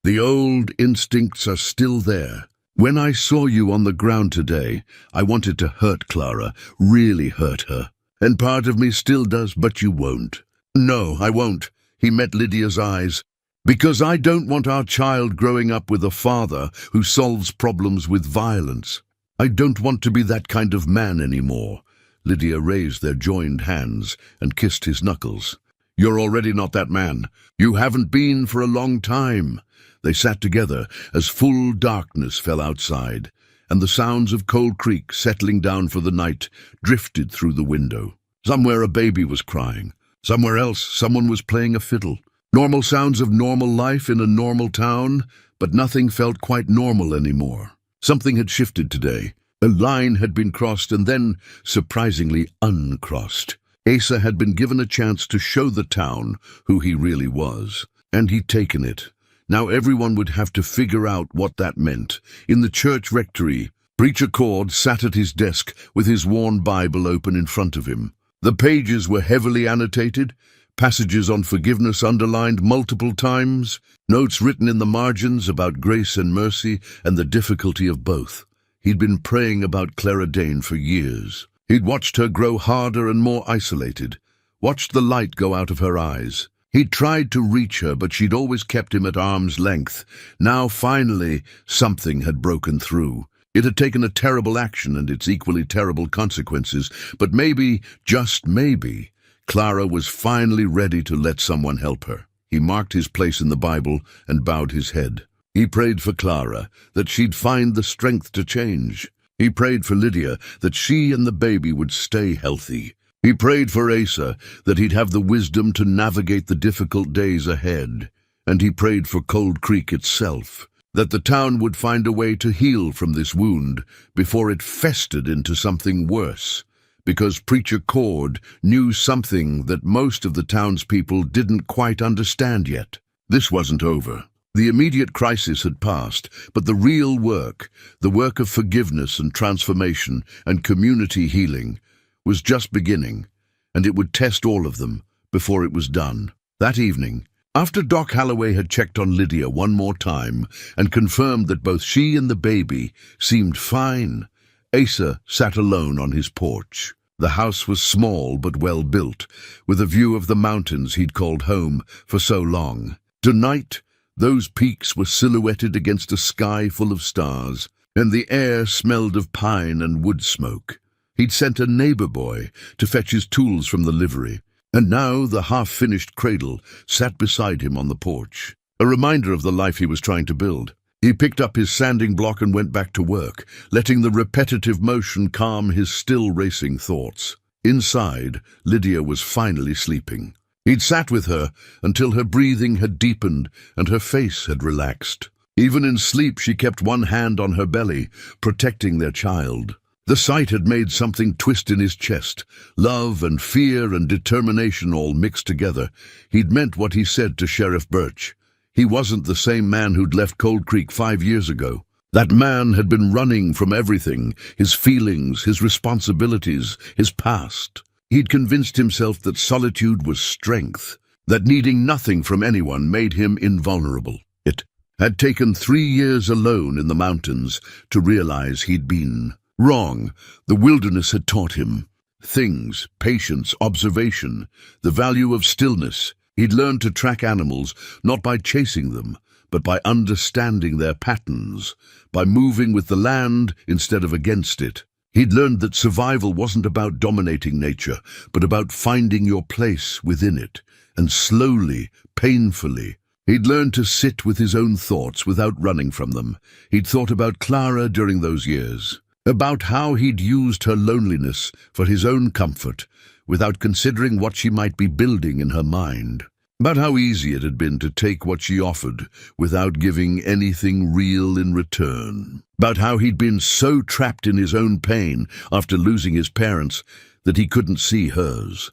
A: The old instincts are still there. When I saw you on the ground today, I wanted to hurt Clara, really hurt her. And part of me still does, but you won't." "No, I won't." He met Lydia's eyes. "Because I don't want our child growing up with a father who solves problems with violence. I don't want to be that kind of man anymore." Lydia raised their joined hands and kissed his knuckles. "You're already not that man. You haven't been for a long time." They sat together as full darkness fell outside, and the sounds of Cold Creek settling down for the night drifted through the window. Somewhere a baby was crying. Somewhere else someone was playing a fiddle. Normal sounds of normal life in a normal town, but nothing felt quite normal anymore. Something had shifted today. A line had been crossed and then, surprisingly, uncrossed. Asa had been given a chance to show the town who he really was, and he'd taken it. Now everyone would have to figure out what that meant. In the church rectory, Preacher Cord sat at his desk with his worn Bible open in front of him. The pages were heavily annotated, passages on forgiveness underlined multiple times, notes written in the margins about grace and mercy and the difficulty of both. He'd been praying about Clara Dane for years. He'd watched her grow harder and more isolated, watched the light go out of her eyes. He'd tried to reach her, but she'd always kept him at arm's length. Now, finally, something had broken through. It had taken a terrible action and its equally terrible consequences, but maybe, just maybe, Clara was finally ready to let someone help her. He marked his place in the Bible and bowed his head. He prayed for Clara, that she'd find the strength to change. He prayed for Lydia, that she and the baby would stay healthy. He prayed for Asa, that he'd have the wisdom to navigate the difficult days ahead. And he prayed for Cold Creek itself, that the town would find a way to heal from this wound before it festered into something worse. Because Preacher Cord knew something that most of the townspeople didn't quite understand yet. This wasn't over. The immediate crisis had passed, but the real work, the work of forgiveness and transformation and community healing, was just beginning, and it would test all of them before it was done. That evening, after Doc Holloway had checked on Lydia one more time and confirmed that both she and the baby seemed fine, Asa sat alone on his porch. The house was small but well built, with a view of the mountains he'd called home for so long. Tonight, those peaks were silhouetted against a sky full of stars, and the air smelled of pine and wood smoke. He'd sent a neighbor boy to fetch his tools from the livery, and now the half-finished cradle sat beside him on the porch, a reminder of the life he was trying to build. He picked up his sanding block and went back to work, letting the repetitive motion calm his still racing thoughts. Inside, Lydia was finally sleeping. He'd sat with her until her breathing had deepened and her face had relaxed. Even in sleep, she kept one hand on her belly, protecting their child. The sight had made something twist in his chest, love and fear and determination all mixed together. He'd meant what he said to Sheriff Birch. He wasn't the same man who'd left Cold Creek 5 years ago. That man had been running from everything, his feelings, his responsibilities, his past. He'd convinced himself that solitude was strength, that needing nothing from anyone made him invulnerable. It had taken 3 years alone in the mountains to realize he'd been wrong. The wilderness had taught him things, patience, observation, the value of stillness. He'd learned to track animals not by chasing them, but by understanding their patterns, by moving with the land instead of against it. He'd learned that survival wasn't about dominating nature, but about finding your place within it, and slowly, painfully. He'd learned to sit with his own thoughts without running from them. He'd thought about Clara during those years, about how he'd used her loneliness for his own comfort, without considering what she might be building in her mind, about how easy it had been to take what she offered without giving anything real in return, about how he'd been so trapped in his own pain after losing his parents that he couldn't see hers.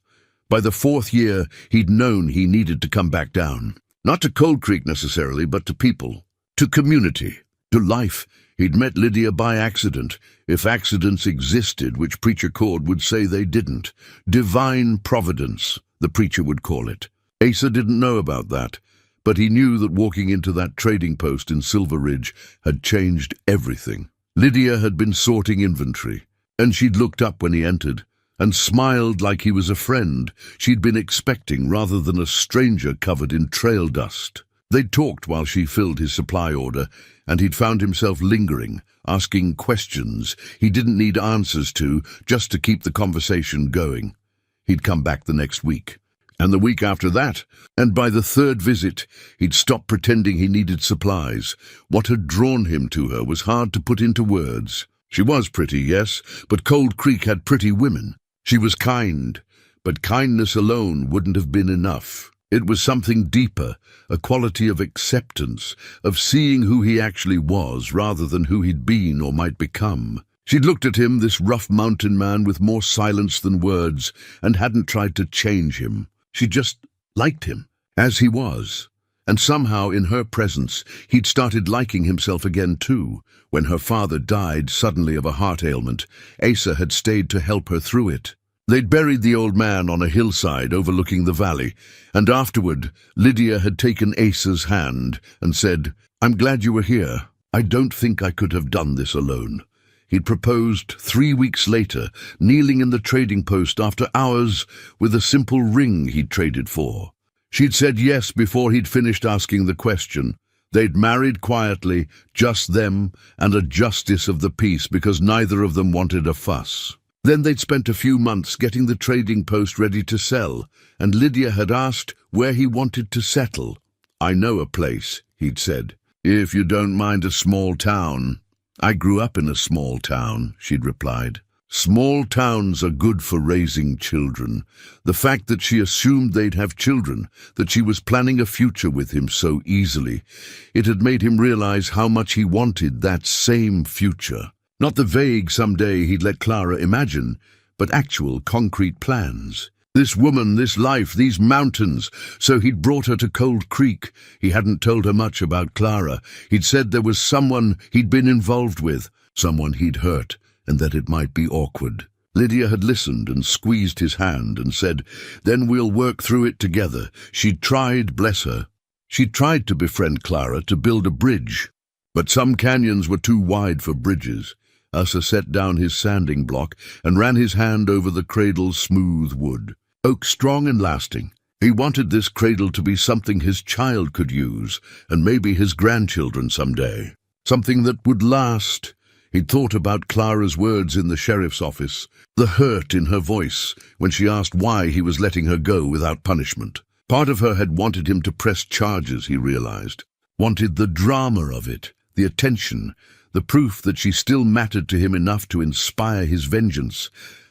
A: By the 4th year, he'd known he needed to come back down, not to Cold Creek necessarily, but to people, to community, to life. He'd met Lydia by accident, if accidents existed, which Preacher Cord would say they didn't. Divine providence, the preacher would call it. Asa didn't know about that, but he knew that walking into that trading post in Silver Ridge had changed everything. Lydia had been sorting inventory, and she'd looked up when he entered, and smiled like he was a friend she'd been expecting rather than a stranger covered in trail dust. They'd talked while she filled his supply order, and he'd found himself lingering, asking questions he didn't need answers to, just to keep the conversation going. He'd come back the next week, and the week after that, and by the 3rd visit, he'd stopped pretending he needed supplies. What had drawn him to her was hard to put into words. She was pretty, yes, but Cold Creek had pretty women. She was kind, but kindness alone wouldn't have been enough. It was something deeper, a quality of acceptance, of seeing who he actually was rather than who he'd been or might become. She'd looked at him, this rough mountain man with more silence than words, and hadn't tried to change him. She just liked him, as he was. And somehow, in her presence, he'd started liking himself again too. When her father died suddenly of a heart ailment, Asa had stayed to help her through it. They'd buried the old man on a hillside overlooking the valley, and afterward, Lydia had taken Asa's hand and said, "I'm glad you were here. I don't think I could have done this alone." He'd proposed 3 weeks later, kneeling in the trading post after hours with a simple ring he'd traded for. She'd said yes before he'd finished asking the question. They'd married quietly, just them, and a justice of the peace because neither of them wanted a fuss. Then they'd spent a few months getting the trading post ready to sell, and Lydia had asked where he wanted to settle. "I know a place," he'd said, "if you don't mind a small town." "I grew up in a small town," she'd replied. Small towns are good for raising children. The fact that she assumed they'd have children, that she was planning a future with him so easily, it had made him realize how much he wanted that same future. Not the vague someday he'd let Clara imagine, but actual concrete plans. This woman, this life, these mountains. So he'd brought her to Cold Creek. He hadn't told her much about Clara. He'd said there was someone he'd been involved with, someone he'd hurt, and that it might be awkward. Lydia had listened and squeezed his hand and said, "Then we'll work through it together." She'd tried, bless her. She'd tried to befriend Clara, to build a bridge. But some canyons were too wide for bridges. Asa set down his sanding block and ran his hand over the cradle's smooth wood. Oak strong and lasting. He wanted this cradle to be something his child could use, and maybe his grandchildren someday. Something that would last. He'd thought about Clara's words in the sheriff's office, the hurt in her voice when she asked why he was letting her go without punishment. Part of her had wanted him to press charges, he realized. Wanted the drama of it, the attention, the proof that she still mattered to him enough to inspire his vengeance.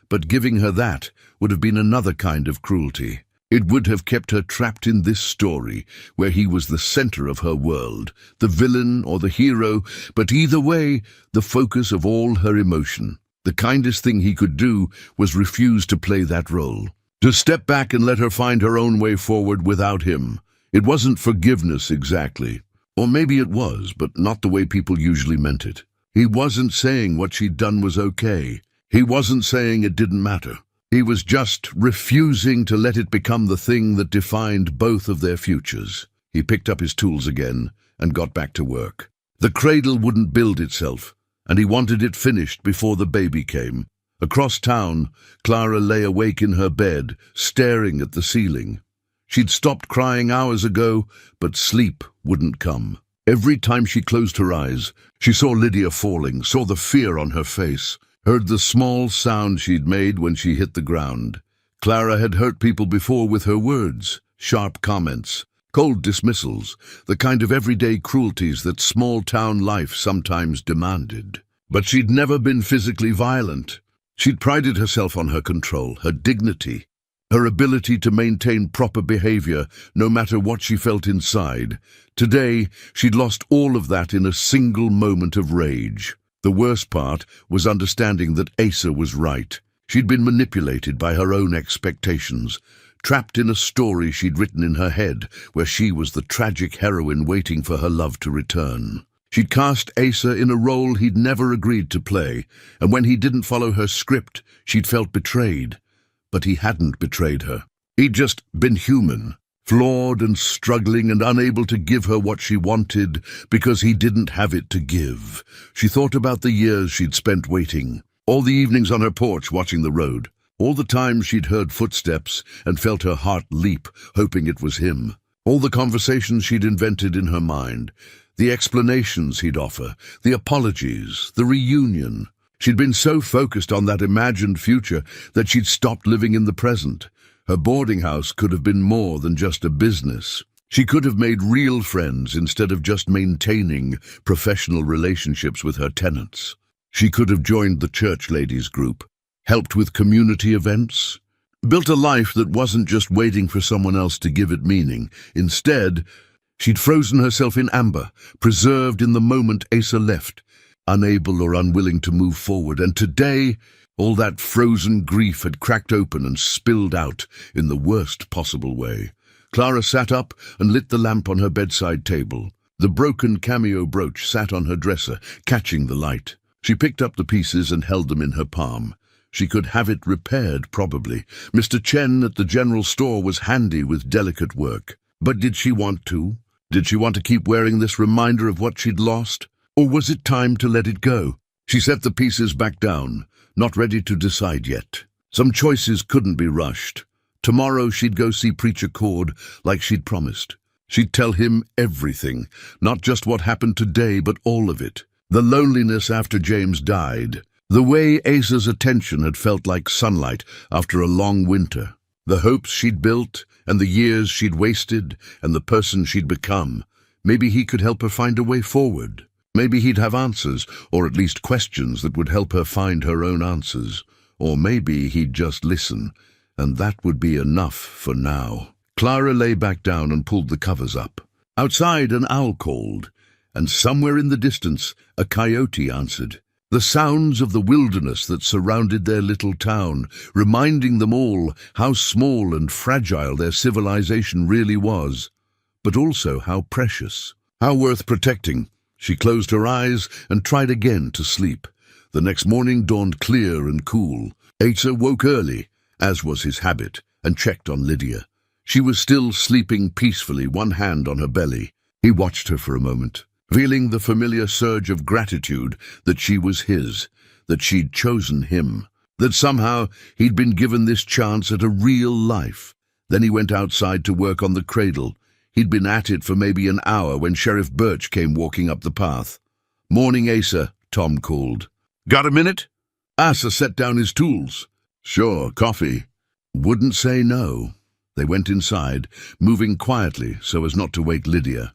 A: But giving her that would have been another kind of cruelty. It would have kept her trapped in this story, where he was the center of her world, the villain or the hero, but either way, the focus of all her emotion. The kindest thing he could do was refuse to play that role. To step back and let her find her own way forward without him. It wasn't forgiveness exactly. Or maybe it was, but not the way people usually meant it. He wasn't saying what she'd done was okay. He wasn't saying it didn't matter. He was just refusing to let it become the thing that defined both of their futures. He picked up his tools again and got back to work. The cradle wouldn't build itself, and he wanted it finished before the baby came. Across town, Clara lay awake in her bed, staring at the ceiling. She'd stopped crying hours ago, but sleep wouldn't come. Every time she closed her eyes, she saw Lydia falling, saw the fear on her face, heard the small sound she'd made when she hit the ground. Clara had hurt people before with her words, sharp comments, cold dismissals, the kind of everyday cruelties that small-town life sometimes demanded. But she'd never been physically violent. She'd prided herself on her control, her dignity, her ability to maintain proper behavior no matter what she felt inside. Today, she'd lost all of that in a single moment of rage. The worst part was understanding that Asa was right. She'd been manipulated by her own expectations, trapped in a story she'd written in her head where she was the tragic heroine waiting for her love to return. She'd cast Asa in a role he'd never agreed to play, and when he didn't follow her script, she'd felt betrayed. But he hadn't betrayed her. He'd just been human, flawed and struggling and unable to give her what she wanted because he didn't have it to give. She thought about the years she'd spent waiting, all the evenings on her porch watching the road, all the times she'd heard footsteps and felt her heart leap, hoping it was him, all the conversations she'd invented in her mind, the explanations he'd offer, the apologies, the reunion. She'd been so focused on that imagined future that she'd stopped living in the present. Her boarding house could have been more than just a business. She could have made real friends instead of just maintaining professional relationships with her tenants. She could have joined the church ladies group, helped with community events, built a life that wasn't just waiting for someone else to give it meaning. Instead, she'd frozen herself in amber, preserved in the moment Asa left, unable or unwilling to move forward. And today, all that frozen grief had cracked open and spilled out in the worst possible way. Clara sat up and lit the lamp on her bedside table. The broken cameo brooch sat on her dresser, catching the light. She picked up the pieces and held them in her palm. She could have it repaired, probably. Mr. Chen at the general store was handy with delicate work. But did she want to? Did she want to keep wearing this reminder of what she'd lost? Or was it time to let it go? She set the pieces back down, not ready to decide yet. Some choices couldn't be rushed. Tomorrow she'd go see Preacher Cord like she'd promised. She'd tell him everything, not just what happened today, but all of it. The loneliness after James died. The way Asa's attention had felt like sunlight after a long winter. The hopes she'd built, and the years she'd wasted, and the person she'd become. Maybe he could help her find a way forward. Maybe he'd have answers, or at least questions that would help her find her own answers. Or maybe he'd just listen, and that would be enough for now. Clara lay back down and pulled the covers up. Outside, an owl called, and somewhere in the distance, a coyote answered. The sounds of the wilderness that surrounded their little town, reminding them all how small and fragile their civilization really was, but also how precious, how worth protecting. She closed her eyes and tried again to sleep. The next morning dawned clear and cool. Asa woke early, as was his habit, and checked on Lydia. She was still sleeping peacefully, one hand on her belly. He watched her for a moment, feeling the familiar surge of gratitude that she was his, that she'd chosen him, that somehow he'd been given this chance at a real life. Then he went outside to work on the cradle. He'd been at it for maybe an hour when Sheriff Birch came walking up the path. "Morning, Asa," Tom called. "Got a minute?" Asa set down his tools. "Sure, coffee." Wouldn't say no. They went inside, moving quietly so as not to wake Lydia.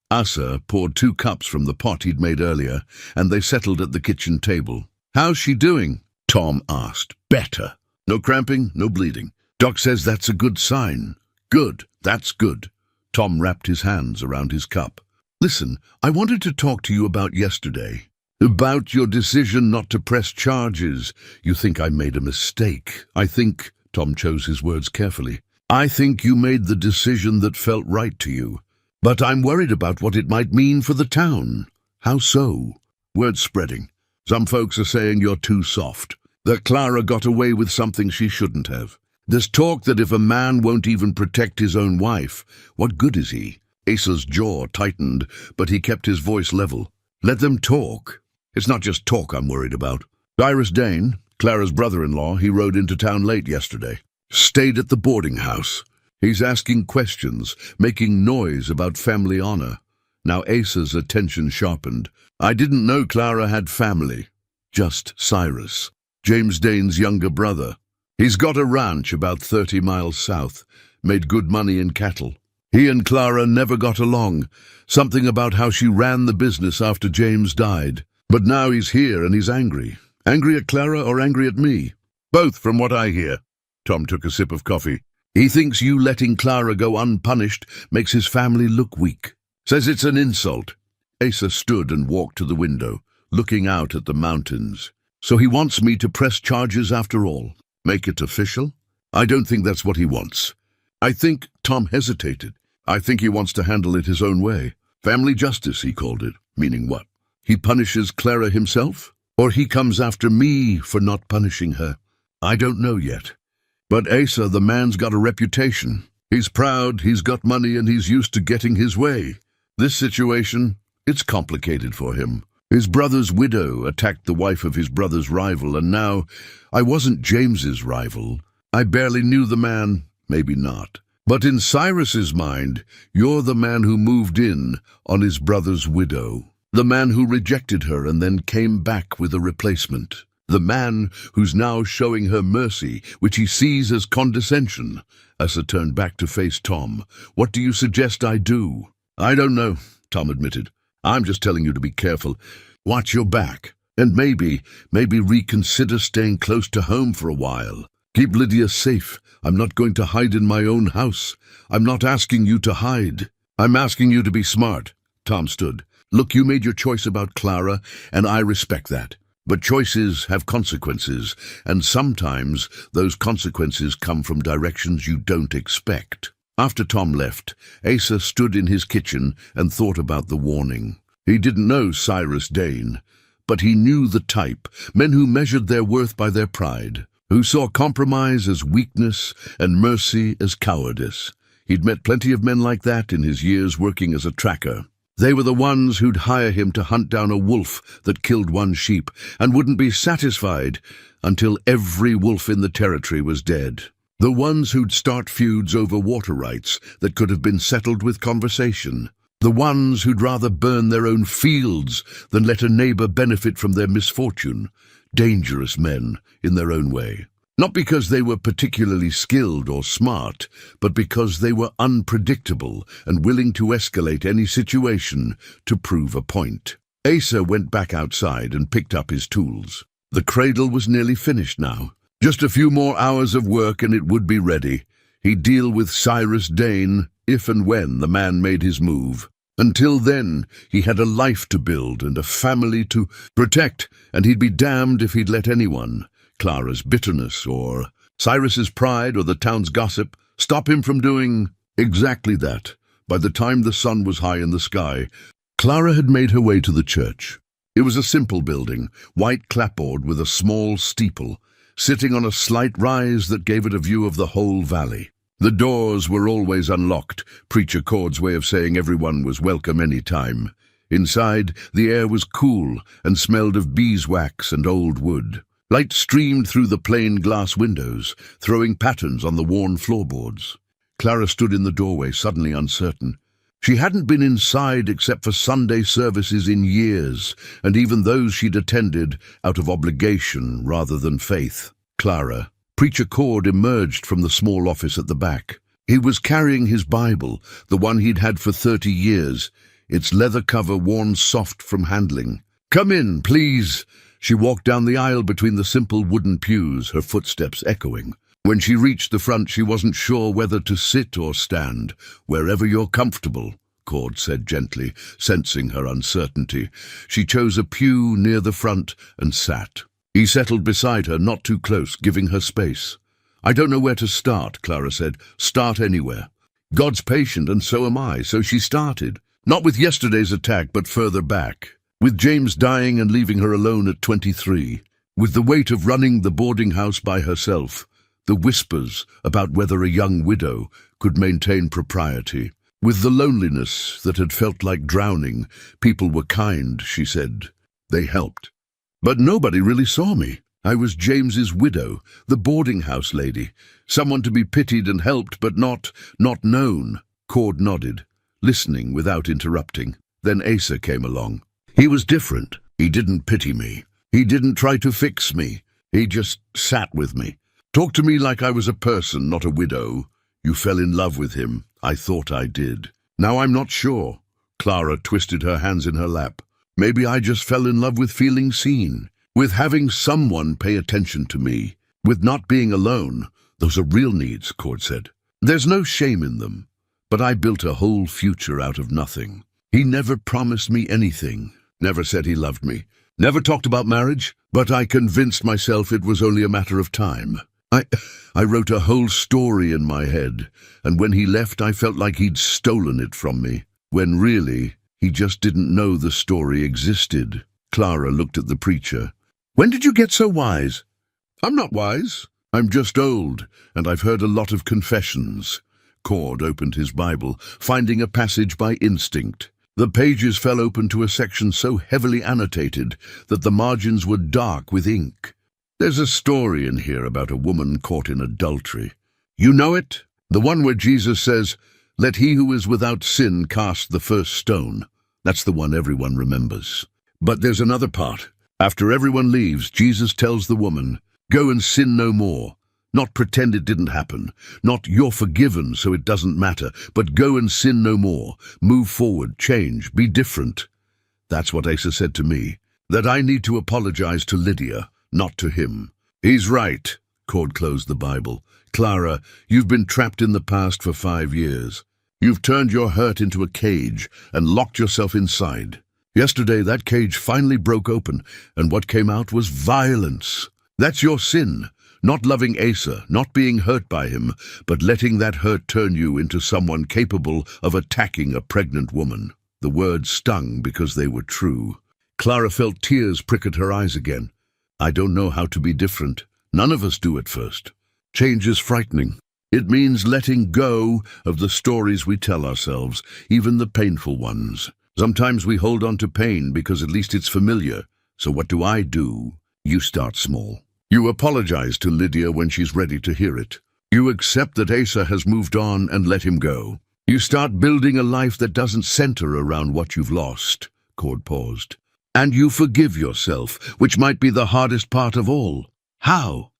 A: Asa poured 2 cups from the pot he'd made earlier, and they settled at the kitchen table. "How's she doing?" Tom asked. "Better. No cramping, no bleeding. Doc says that's a good sign." "Good, that's good." Tom wrapped his hands around his cup. "Listen, I wanted to talk to you about yesterday. About your decision not to press charges. You think I made a mistake. I think," Tom chose his words carefully, "I think you made the decision that felt right to you. But I'm worried about what it might mean for the town." "How so?" "Word's spreading. Some folks are saying you're too soft, that Clara got away with something she shouldn't have. There's talk that if a man won't even protect his own wife, what good is he?" Asa's jaw tightened, but he kept his voice level. "Let them talk. It's not just talk I'm worried about. Cyrus Dane, Clara's brother-in-law, he rode into town late yesterday. Stayed at the boarding house. He's asking questions, making noise about family honor." Now Asa's attention sharpened. "I didn't know Clara had family. Just Cyrus, James Dane's younger brother. He's got a ranch about 30 miles south, made good money in cattle. He and Clara never got along, something about how she ran the business after James died. But now he's here and he's angry. Angry at Clara or angry at me?" "Both, from what I hear." Tom took a sip of coffee. "He thinks you letting Clara go unpunished makes his family look weak. Says it's an insult." Asa stood and walked to the window, looking out at the mountains. "So he wants me to press charges after all? Make it official?" "I don't think that's what he wants. I think," Tom hesitated, "I think he wants to handle it his own way. Family justice, he called it." "Meaning what? He punishes Clara himself? Or he comes after me for not punishing her?" "I don't know yet. But Asa, the man's got a reputation. He's proud, he's got money, and he's used to getting his way. This situation, it's complicated for him. His brother's widow attacked the wife of his brother's rival, and now I wasn't James's rival. I barely knew the man, maybe not. But in Cyrus's mind, you're the man who moved in on his brother's widow. The man who rejected her and then came back with a replacement. The man who's now showing her mercy, which he sees as condescension." Asa turned back to face Tom. "What do you suggest I do?" "I don't know," Tom admitted. "I'm just telling you to be careful. Watch your back. And maybe reconsider staying close to home for a while. Keep Lydia safe. I'm not going to hide in my own house. I'm not asking you to hide. I'm asking you to be smart." Tom stood. "Look, you made your choice about Clara, and I respect that. But choices have consequences, and sometimes those consequences come from directions you don't expect." After Tom left, Asa stood in his kitchen and thought about the warning. He didn't know Cyrus Dane, but he knew the type, men who measured their worth by their pride, who saw compromise as weakness and mercy as cowardice. He'd met plenty of men like that in his years working as a tracker. They were the ones who'd hire him to hunt down a wolf that killed one sheep and wouldn't be satisfied until every wolf in the territory was dead. The ones who'd start feuds over water rights that could have been settled with conversation. The ones who'd rather burn their own fields than let a neighbor benefit from their misfortune. Dangerous men in their own way. Not because they were particularly skilled or smart, but because they were unpredictable and willing to escalate any situation to prove a point. Asa went back outside and picked up his tools. The cradle was nearly finished now. Just a few more hours of work and it would be ready. He'd deal with Cyrus Dane if and when the man made his move. Until then, he had a life to build and a family to protect, and he'd be damned if he'd let anyone, Clara's bitterness or Cyrus's pride or the town's gossip, stop him from doing exactly that. By the time the sun was high in the sky, Clara had made her way to the church. It was a simple building, white clapboard with a small steeple, sitting on a slight rise that gave it a view of the whole valley. The doors were always unlocked, Preacher Cord's way of saying everyone was welcome any time. Inside, the air was cool and smelled of beeswax and old wood. Light streamed through the plain glass windows, throwing patterns on the worn floorboards. Clara stood in the doorway, suddenly uncertain. She hadn't been inside except for Sunday services in years, and even those she'd attended out of obligation rather than faith. Clara. Preacher Cord emerged from the small office at the back. He was carrying his Bible, the one he'd had for 30 years, its leather cover worn soft from handling. "Come in, please." She walked down the aisle between the simple wooden pews, her footsteps echoing. When she reached the front, she wasn't sure whether to sit or stand. "Wherever you're comfortable," Cord said gently, sensing her uncertainty. She chose a pew near the front and sat. He settled beside her, not too close, giving her space. "I don't know where to start," Clara said. "Start anywhere. God's patient, and so am I." So she started. Not with yesterday's attack, but further back. With James dying and leaving her alone at 23. With the weight of running the boarding house by herself. The whispers about whether a young widow could maintain propriety. With the loneliness that had felt like drowning. People were kind, she said. They helped. But nobody really saw me. I was James's widow, the boarding house lady. Someone to be pitied and helped, but not known. Cord nodded, listening without interrupting. Then Asa came along. He was different. He didn't pity me. He didn't try to fix me. He just sat with me. Talked to me like I was a person, not a widow. You fell in love with him. I thought I did. Now I'm not sure. Clara twisted her hands in her lap. Maybe I just fell in love with feeling seen, with having someone pay attention to me, with not being alone. Those are real needs, Cord said. There's no shame in them. But I built a whole future out of nothing. He never promised me anything, never said he loved me, never talked about marriage, but I convinced myself it was only a matter of time. I wrote a whole story in my head, and when he left I felt like he'd stolen it from me, when really he just didn't know the story existed. Clara looked at the preacher. When did you get so wise? I'm not wise. I'm just old, and I've heard a lot of confessions. Cord opened his Bible, finding a passage by instinct. The pages fell open to a section so heavily annotated that the margins were dark with ink. There's a story in here about a woman caught in adultery. You know it? The one where Jesus says, "Let he who is without sin cast the first stone." That's the one everyone remembers. But there's another part. After everyone leaves, Jesus tells the woman, "Go and sin no more." Not pretend it didn't happen. Not you're forgiven so it doesn't matter. But go and sin no more. Move forward, change, be different. That's what Asa said to me. That I need to apologize to Lydia, not to him. He's right. Cord closed the Bible. Clara, you've been trapped in the past for 5 years. You've turned your hurt into a cage and locked yourself inside. Yesterday that cage finally broke open, and what came out was violence. That's your sin. Not loving Asa, not being hurt by him, but letting that hurt turn you into someone capable of attacking a pregnant woman. The words stung because they were true. Clara felt tears prick at her eyes again. I don't know how to be different. None of us do at first. Change is frightening. It means letting go of the stories we tell ourselves, even the painful ones. Sometimes we hold on to pain because at least it's familiar. So what do? You start small. You apologize to Lydia when she's ready to hear it. You accept that Asa has moved on and let him go. You start building a life that doesn't center around what you've lost. Cord paused. And you forgive yourself, which might be the hardest part of all. How?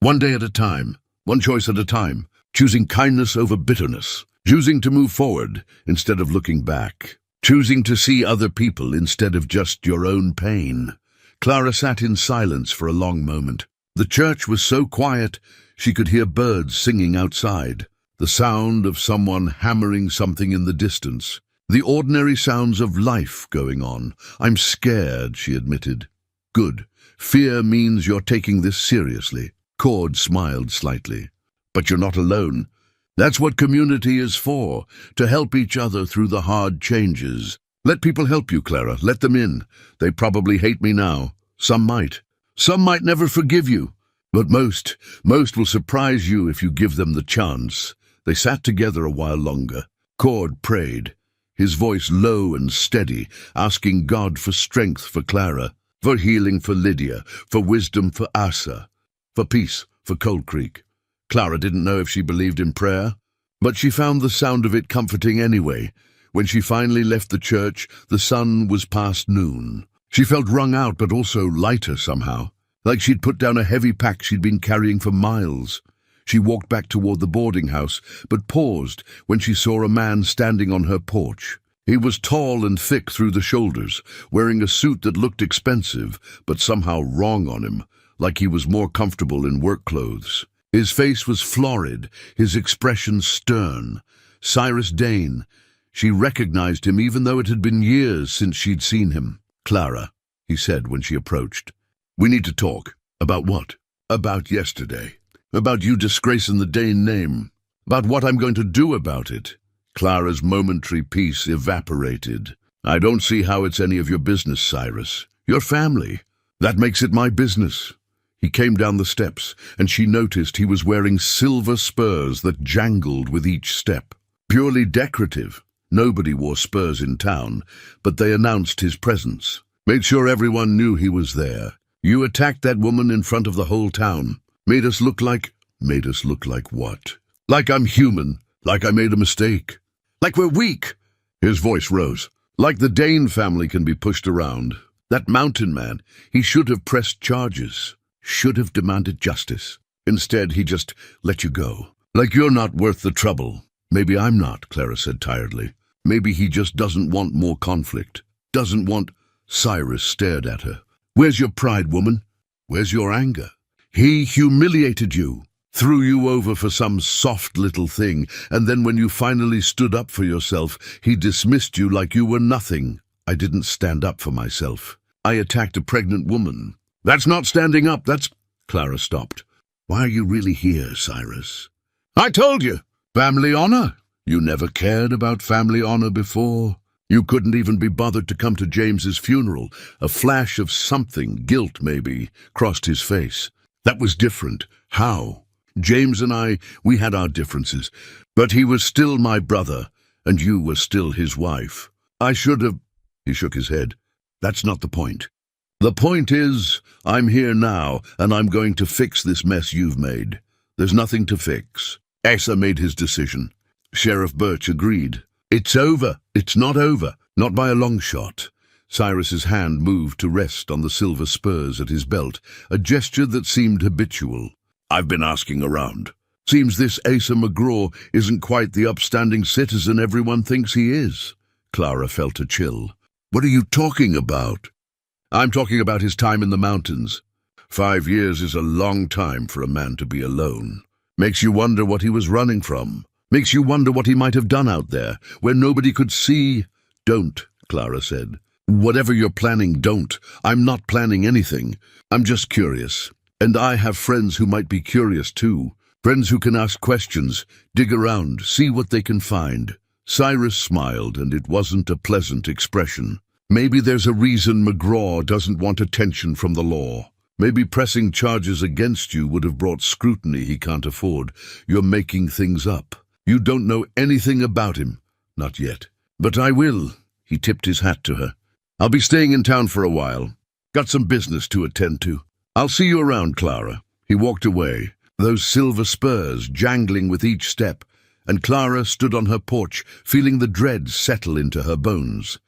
A: One day at a time, one choice at a time, choosing kindness over bitterness, choosing to move forward instead of looking back, choosing to see other people instead of just your own pain. Clara sat in silence for a long moment. The church was so quiet she could hear birds singing outside, the sound of someone hammering something in the distance, the ordinary sounds of life going on. I'm scared, she admitted. Good. Fear means you're taking this seriously. Cord smiled slightly. But you're not alone. That's what community is for, to help each other through the hard changes. Let people help you, Clara. Let them in. They probably hate me now. Some might. Some might never forgive you. But most will surprise you if you give them the chance. They sat together a while longer. Cord prayed, his voice low and steady, asking God for strength for Clara, for healing for Lydia, for wisdom for Asa, for peace for Cold Creek. Clara didn't know if she believed in prayer, but she found the sound of it comforting anyway. When she finally left the church, the sun was past noon. She felt wrung out but also lighter somehow, like she'd put down a heavy pack she'd been carrying for miles. She walked back toward the boarding house, but paused when she saw a man standing on her porch. He was tall and thick through the shoulders, wearing a suit that looked expensive, but somehow wrong on him, like he was more comfortable in work clothes. His face was florid, his expression stern. Cyrus Dane. She recognized him even though it had been years since she'd seen him. "Clara," he said when she approached. "We need to talk." "About what?" "About yesterday. About you disgracing the Dane name. About what I'm going to do about it." Clara's momentary peace evaporated. "I don't see how it's any of your business, Cyrus. Your family. That makes it my business." He came down the steps, and she noticed he was wearing silver spurs that jangled with each step. Purely decorative. Nobody wore spurs in town, but they announced his presence. Made sure everyone knew he was there. "You attacked that woman in front of the whole town. Made us look like what? Like I'm human. Like I made a mistake. Like we're weak." His voice rose. "Like the Dane family can be pushed around. That mountain man, he should have pressed charges. Should have demanded justice. Instead, he just let you go. Like you're not worth the trouble." "Maybe I'm not," Clara said tiredly. "Maybe he just doesn't want more conflict. Doesn't want—" Cyrus stared at her. "Where's your pride, woman? Where's your anger? He humiliated you, threw you over for some soft little thing, and then when you finally stood up for yourself, he dismissed you like you were nothing." "I didn't stand up for myself. I attacked a pregnant woman." "That's not standing up, that's—" Clara stopped. "Why are you really here, Cyrus?" "I told you. Family honor. You never cared about family honor before. You couldn't even be bothered to come to James's funeral. A flash of something, guilt maybe, crossed his face. That was different. How? James and I, we had our differences, but he was still my brother, and you were still his wife. I should have—" He shook his head. "That's not the point. The point is, I'm here now, and I'm going to fix this mess you've made. There's nothing to fix." Asa made his decision. Sheriff Birch agreed. "It's over. It's not over. Not by a long shot." Cyrus's hand moved to rest on the silver spurs at his belt, a gesture that seemed habitual. "I've been asking around. Seems this Asa McGraw isn't quite the upstanding citizen everyone thinks he is." Clara felt a chill. "What are you talking about?" "I'm talking about his time in the mountains. 5 years is a long time for a man to be alone. Makes you wonder what he was running from. Makes you wonder what he might have done out there, where nobody could see." "Don't," Clara said. "Whatever you're planning, don't. I'm not planning anything. I'm just curious. And I have friends who might be curious too. Friends who can ask questions, dig around, see what they can find." Cyrus smiled, and it wasn't a pleasant expression. "Maybe there's a reason McGraw doesn't want attention from the law. Maybe pressing charges against you would have brought scrutiny he can't afford. You're making things up. You don't know anything about him. Not yet. But I will." He tipped his hat to her. "I'll be staying in town for a while. Got some business to attend to. I'll see you around, Clara." He walked away, those silver spurs jangling with each step, and Clara stood on her porch, feeling the dread settle into her bones.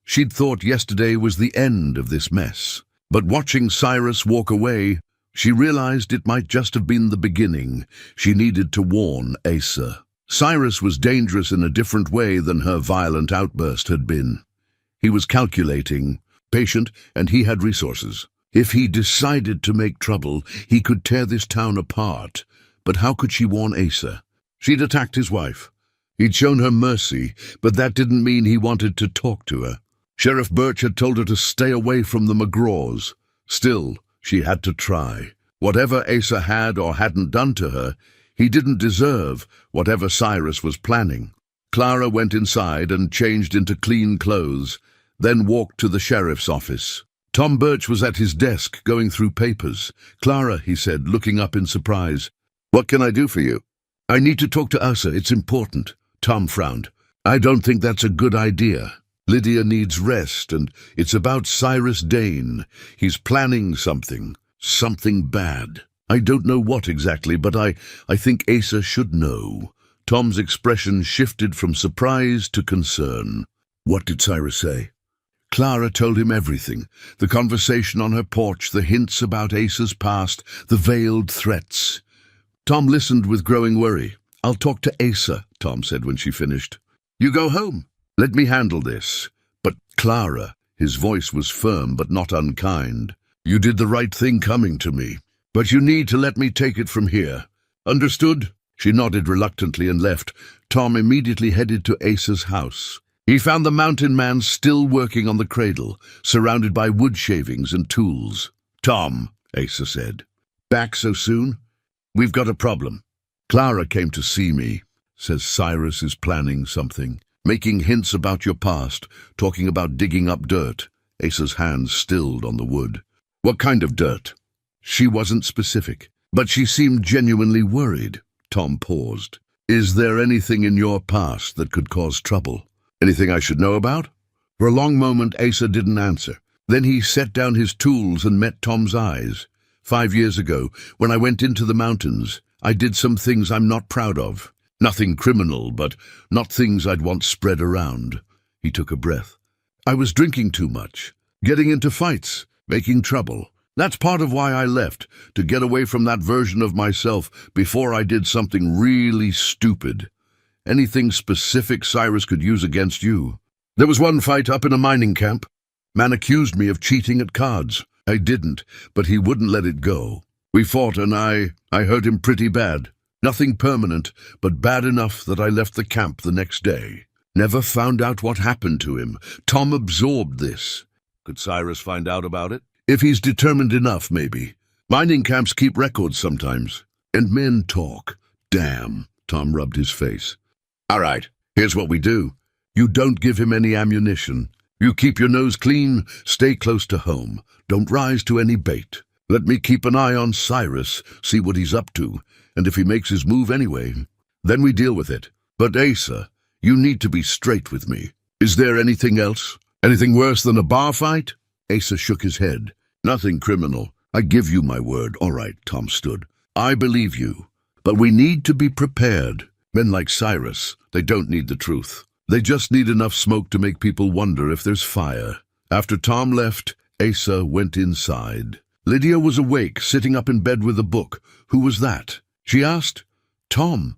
A: She'd thought yesterday was the end of this mess. But watching Cyrus walk away, she realized it might just have been the beginning. She needed to warn Asa. Cyrus was dangerous in a different way than her violent outburst had been. He was calculating, patient, and he had resources. If he decided to make trouble, he could tear this town apart. But how could she warn Asa? She'd attacked his wife. He'd shown her mercy, but that didn't mean he wanted to talk to her. Sheriff Birch had told her to stay away from the McGraws. Still, she had to try. Whatever Asa had or hadn't done to her, he didn't deserve whatever Cyrus was planning. Clara went inside and changed into clean clothes, then walked to the sheriff's office. Tom Birch was at his desk, going through papers. "Clara," he said, looking up in surprise. "What can I do for you?" "I need to talk to Asa. It's important." Tom frowned. "I don't think that's a good idea. Lydia needs rest, and it's about Cyrus Dane. He's planning something bad. I don't know what exactly, but I think Asa should know. Tom's expression shifted from surprise to concern. What did Cyrus say? Clara told him everything. The conversation on her porch, the hints about Asa's past, the veiled threats. Tom listened with growing worry. "I'll talk to Asa," Tom said when she finished. "You go home. Let me handle this." "But Clara," his voice was firm but not unkind. "You did the right thing coming to me, but you need to let me take it from here. Understood?" She nodded reluctantly and left. Tom immediately headed to Asa's house. He found the mountain man still working on the cradle, surrounded by wood shavings and tools. "Tom," Asa said. "Back so soon? We've got a problem." "Clara came to see me. Says Cyrus is planning something, making hints about your past, talking about digging up dirt." Asa's hands stilled on the wood. "What kind of dirt?" She wasn't specific, but she seemed genuinely worried. Tom paused. "Is there anything in your past that could cause trouble? Anything I should know about?" For a long moment, Asa didn't answer. Then he set down his tools and met Tom's eyes. "5 years ago, when I went into the mountains, I did some things I'm not proud of. Nothing criminal, but not things I'd want spread around." He took a breath. "I was drinking too much, getting into fights, making trouble. That's part of why I left, to get away from that version of myself before I did something really stupid. Anything specific Cyrus could use against you?" "There was one fight up in a mining camp. Man accused me of cheating at cards. I didn't, but he wouldn't let it go. We fought and I hurt him pretty bad. Nothing permanent, but bad enough that I left the camp the next day. Never found out what happened to him. Tom absorbed this." "Could Cyrus find out about it?" "If he's determined enough, maybe. Mining camps keep records sometimes. And men talk. Damn." Tom rubbed his face. "All right, here's what we do. You don't give him any ammunition. You keep your nose clean, stay close to home. Don't rise to any bait. Let me keep an eye on Cyrus, see what he's up to, and if he makes his move anyway, then we deal with it. But Asa, you need to be straight with me. Is there anything else? Anything worse than a bar fight?" Asa shook his head. "Nothing criminal. I give you my word." "All right," Tom stood. "I believe you. But we need to be prepared. Men like Cyrus, they don't need the truth. They just need enough smoke to make people wonder if there's fire." After Tom left, Asa went inside. Lydia was awake, sitting up in bed with a book. "Who was that?" she asked. "Tom.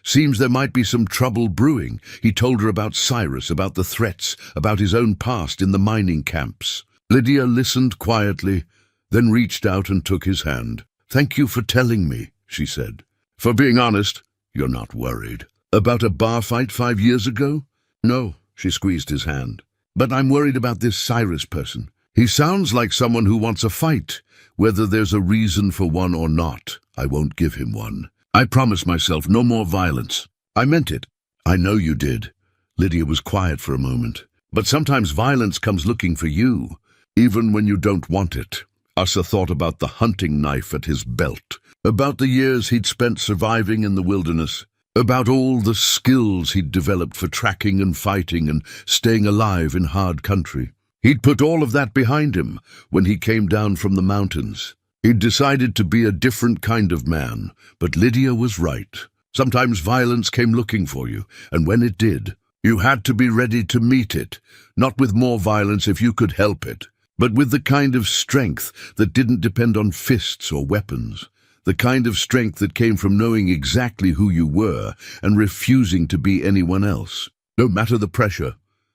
A: Seems there might be some trouble brewing. He told her about Cyrus, about the threats, about his own past in the mining camps." Lydia listened quietly, then reached out and took his hand. "Thank you for telling me," she said. "For being honest, you're not worried. About a bar fight 5 years ago?" "No," she squeezed his hand. "But I'm worried about this Cyrus person. He sounds like someone who wants a fight. Whether there's a reason for one or not, I won't give him one. I promise myself no more violence." "I meant it." "I know you did." Lydia was quiet for a moment. "But sometimes violence comes looking for you, even when you don't want it." Asa thought about the hunting knife at his belt, about the years he'd spent surviving in the wilderness, about all the skills he'd developed for tracking and fighting and staying alive in hard country. He'd put all of that behind him when he came down from the mountains. He'd decided to be a different kind of man, but Lydia was right. Sometimes violence came looking for you, and when it did, you had to be ready to meet it, not with more violence if you could help it, but with the kind of strength that didn't depend on fists or weapons, the kind of strength that came from knowing exactly who you were and refusing to be anyone else, no matter the pressure.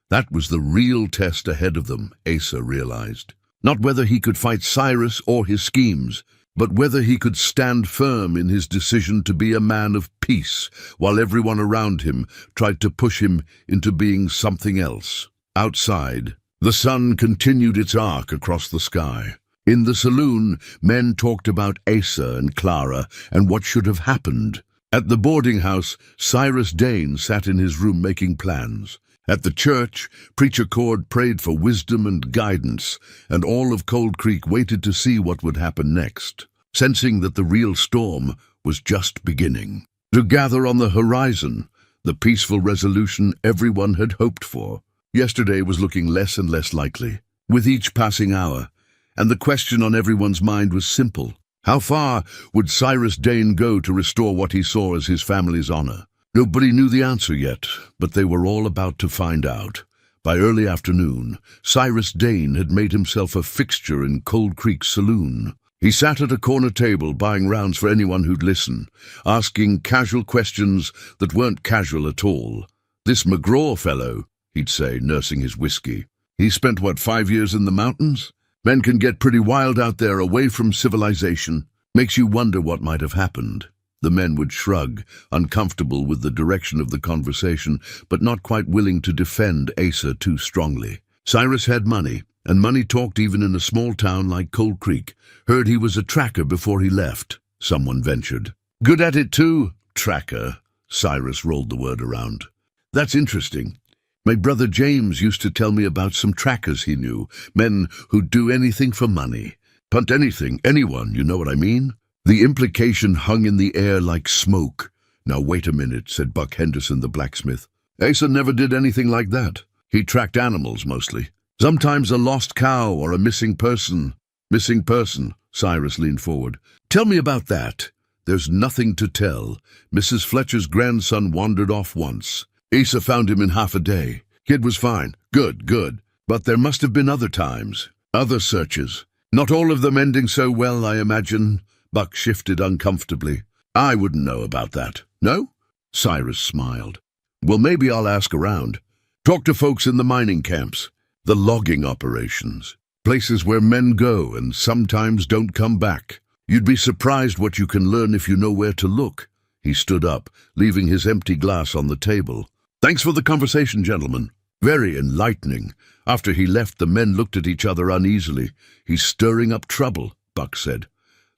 A: That was the real test ahead of them, Asa realized. Not whether he could fight Cyrus or his schemes, but whether he could stand firm in his decision to be a man of peace, while everyone around him tried to push him into being something else. Outside, the sun continued its arc across the sky. In the saloon, men talked about Asa and Clara and what should have happened. At the boarding house, Cyrus Dane sat in his room making plans. At the church, Preacher Cord prayed for wisdom and guidance, and all of Cold Creek waited to see what would happen next, sensing that the real storm was just beginning. To gather on the horizon, the peaceful resolution everyone had hoped for. Yesterday was looking less and less likely, with each passing hour, and the question on everyone's mind was simple. How far would Cyrus Dane go to restore what he saw as his family's honor? Nobody knew the answer yet, but they were all about to find out. By early afternoon, Cyrus Dane had made himself a fixture in Cold Creek saloon. He sat at a corner table buying rounds for anyone who'd listen, asking casual questions that weren't casual at all. "This McGraw fellow," he'd say, nursing his whiskey. "He spent, 5 years in the mountains? Men can get pretty wild out there away from civilization. Makes you wonder what might have happened." The men would shrug, uncomfortable with the direction of the conversation, but not quite willing to defend Asa too strongly. Cyrus had money, and money talked even in a small town like Cold Creek. "Heard he was a tracker before he left," someone ventured. "Good at it too, tracker," Cyrus rolled the word around. "That's interesting. My brother James used to tell me about some trackers he knew, men who'd do anything for money. Punt anything, anyone, you know what I mean?" The implication hung in the air like smoke. "Now wait a minute," said Buck Henderson the blacksmith. "Asa never did anything like that. He tracked animals mostly. Sometimes a lost cow or a missing person." "Missing person," Cyrus leaned forward. "Tell me about that." "There's nothing to tell. Mrs. Fletcher's grandson wandered off once. Asa found him in half a day. Kid was fine. Good. But there must have been other times. Other searches. Not all of them ending so well, I imagine." Buck shifted uncomfortably. "I wouldn't know about that." "No?" Cyrus smiled. "Well, maybe I'll ask around. Talk to folks in the mining camps, the logging operations, places where men go and sometimes don't come back. You'd be surprised what you can learn if you know where to look." He stood up, leaving his empty glass on the table. "Thanks for the conversation, gentlemen. Very enlightening." After he left, the men looked at each other uneasily. "He's stirring up trouble," Buck said.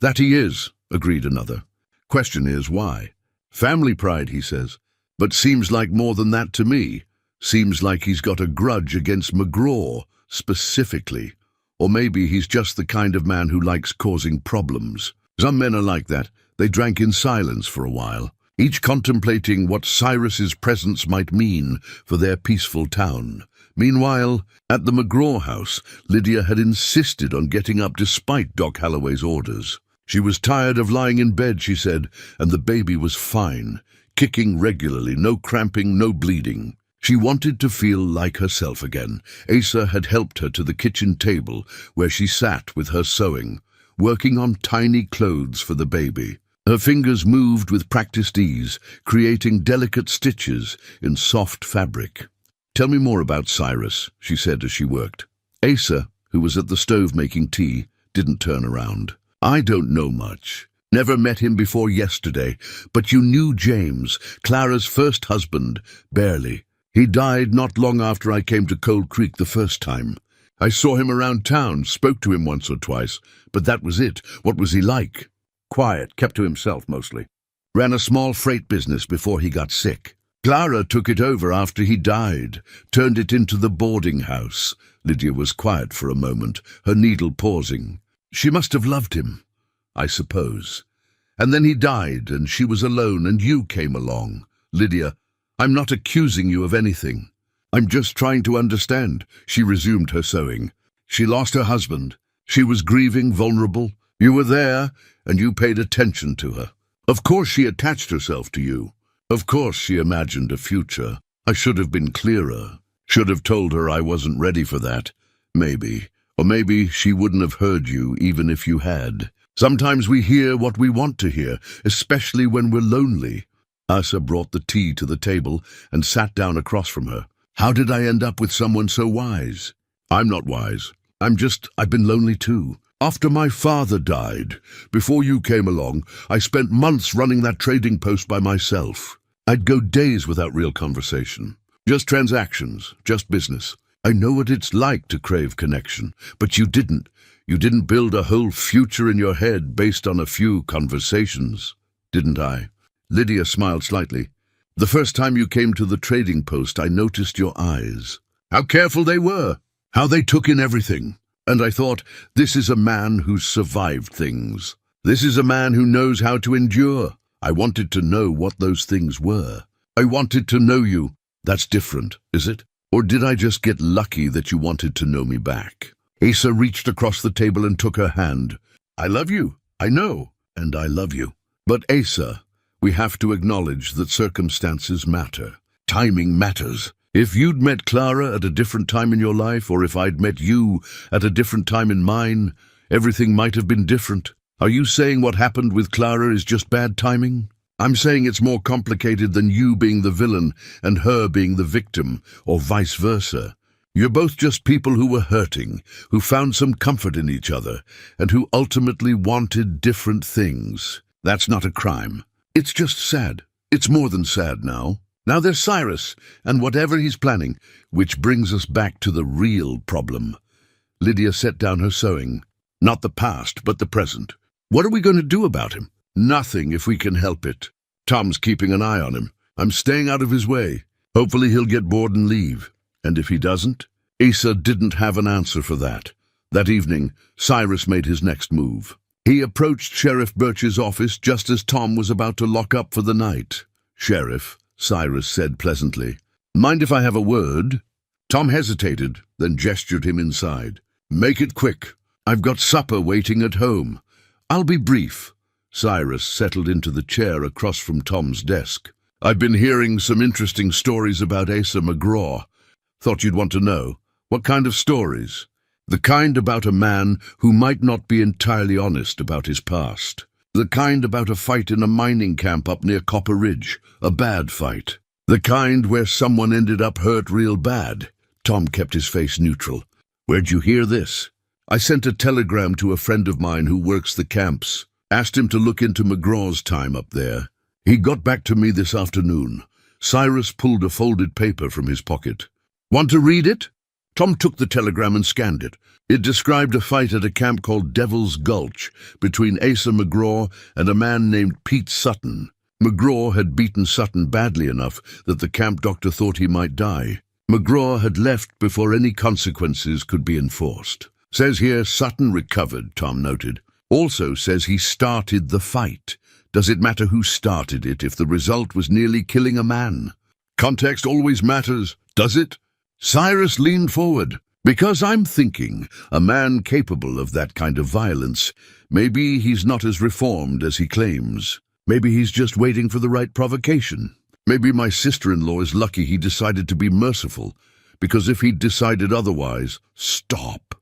A: "That he is," agreed another. "Question is, why?" "Family pride," he says. "But seems like more than that to me. Seems like he's got a grudge against McGraw, specifically. Or maybe he's just the kind of man who likes causing problems. Some men are like that. They drank in silence for a while, each contemplating what Cyrus's presence might mean for their peaceful town. Meanwhile, at the McGraw house, Lydia had insisted on getting up despite Doc Holloway's orders. She was tired of lying in bed, she said, and the baby was fine, kicking regularly, no cramping, no bleeding. She wanted to feel like herself again. Asa had helped her to the kitchen table, where she sat with her sewing, working on tiny clothes for the baby. Her fingers moved with practiced ease, creating delicate stitches in soft fabric. "Tell me more about Cyrus," she said as she worked. Asa, who was at the stove making tea, didn't turn around. "I don't know much. Never met him before yesterday, but you knew James, Clara's first husband, barely. He died not long after I came to Cold Creek the first time. I saw him around town, spoke to him once or twice, but that was it. What was he like?" "Quiet, kept to himself mostly. Ran a small freight business before he got sick. Clara took it over after he died, turned it into the boarding house." Lydia was quiet for a moment, her needle pausing. "She must have loved him, I suppose. And then he died, and she was alone, and you came along." "Lydia, I'm not accusing you of anything. I'm just trying to understand." She resumed her sewing. "She lost her husband. She was grieving, vulnerable. You were there, and you paid attention to her. Of course she attached herself to you. Of course she imagined a future. I should have been clearer. Should have told her I wasn't ready for that. Maybe. Or maybe she wouldn't have heard you even if you had. Sometimes we hear what we want to hear, especially when we're lonely." Asa brought the tea to the table and sat down across from her. "How did I end up with someone so wise?" "I'm not wise. I've been lonely too. After my father died, before you came along, I spent months running that trading post by myself. I'd go days without real conversation. Just transactions, just business. I know what it's like to crave connection, but you didn't. You didn't build a whole future in your head based on a few conversations. Didn't I?" Lydia smiled slightly. "The first time you came to the trading post, I noticed your eyes. How careful they were. How they took in everything. And I thought, this is a man who's survived things. This is a man who knows how to endure. I wanted to know what those things were. I wanted to know you. That's different, is it? Or did I just get lucky that you wanted to know me back?" Asa reached across the table and took her hand. "I love you. I know. And I love you. But Asa, We have to acknowledge that circumstances matter. Timing matters. If you'd met Clara at a different time in your life, or if I'd met you at a different time in mine, everything might have been different. Are you saying what happened with Clara is just bad timing? I'm saying it's more complicated than you being the villain and her being the victim, or vice versa. You're both just people who were hurting, who found some comfort in each other, and who ultimately wanted different things. That's not a crime. It's just sad. It's more than sad now. Now there's Cyrus, and whatever he's planning, which brings us back to the real problem. Lydia set down her sewing. Not the past, but the present. What are we going to do about him? Nothing if we can help it. Tom's keeping an eye on him. I'm staying out of his way. Hopefully he'll get bored and leave. And if he doesn't? Asa didn't have an answer for that. That evening, Cyrus made his next move. He approached Sheriff Birch's office just as Tom was about to lock up for the night. "Sheriff," Cyrus said pleasantly. "Mind if I have a word?" Tom hesitated, then gestured him inside. "Make it quick. I've got supper waiting at home. I'll be brief." Cyrus settled into the chair across from Tom's desk. "I've been hearing some interesting stories about Asa McGraw. Thought you'd want to know. What kind of stories?" "The kind about a man who might not be entirely honest about his past. The kind about a fight in a mining camp up near Copper Ridge, a bad fight. The kind where someone ended up hurt real bad." Tom kept his face neutral. "Where'd you hear this?" "I sent a telegram to a friend of mine who works the camps. Asked him to look into McGraw's time up there. He got back to me this afternoon." Cyrus pulled a folded paper from his pocket. "Want to read it?" Tom took the telegram and scanned it. It described a fight at a camp called Devil's Gulch between Asa McGraw and a man named Pete Sutton. McGraw had beaten Sutton badly enough that the camp doctor thought he might die. McGraw had left before any consequences could be enforced. "Says here Sutton recovered," Tom noted. "Also says he started the fight. Does it matter who started it if the result was nearly killing a man? Context always matters, does it?" Cyrus leaned forward. "Because I'm thinking, a man capable of that kind of violence, maybe he's not as reformed as he claims. Maybe he's just waiting for the right provocation. Maybe my sister-in-law is lucky he decided to be merciful, because if he'd decided otherwise—" "Stop!"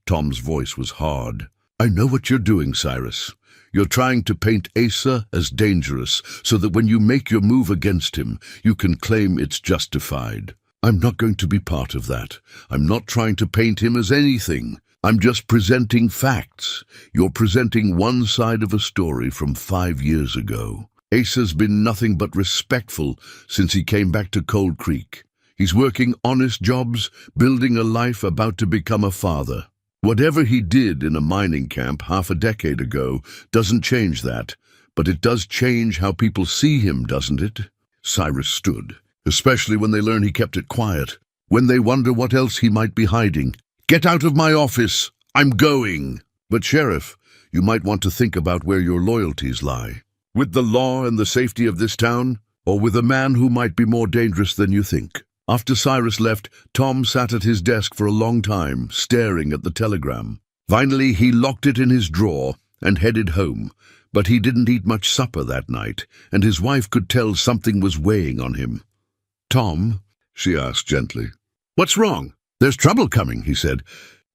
A: Tom's voice was hard. "I know what you're doing, Cyrus. You're trying to paint Asa as dangerous so that when you make your move against him, you can claim it's justified. I'm not going to be part of that. I'm not trying to paint him as anything. I'm just presenting facts. You're presenting one side of a story from 5 years ago. Asa's been nothing but respectful since he came back to Cold Creek. He's working honest jobs, building a life, about to become a father. Whatever he did in a mining camp half a decade ago doesn't change that, but it does change how people see him, doesn't it?" Cyrus stood. "Especially when they learn he kept it quiet, when they wonder what else he might be hiding. Get out of my office! I'm going!" "But Sheriff, you might want to think about where your loyalties lie. With the law and the safety of this town, or with a man who might be more dangerous than you think?" After Cyrus left, Tom sat at his desk for a long time, staring at the telegram. Finally, he locked it in his drawer and headed home, but he didn't eat much supper that night, and his wife could tell something was weighing on him. "Tom?" she asked gently. "What's wrong?" "There's trouble coming," he said.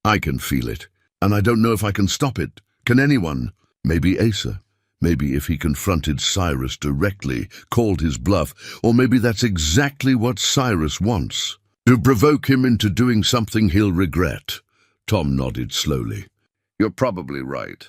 A: "I can feel it, and I don't know if I can stop it. Can anyone? Maybe Asa. Maybe if he confronted Cyrus directly, called his bluff, or maybe that's exactly what Cyrus wants. To provoke him into doing something he'll regret." Tom nodded slowly. "You're probably right.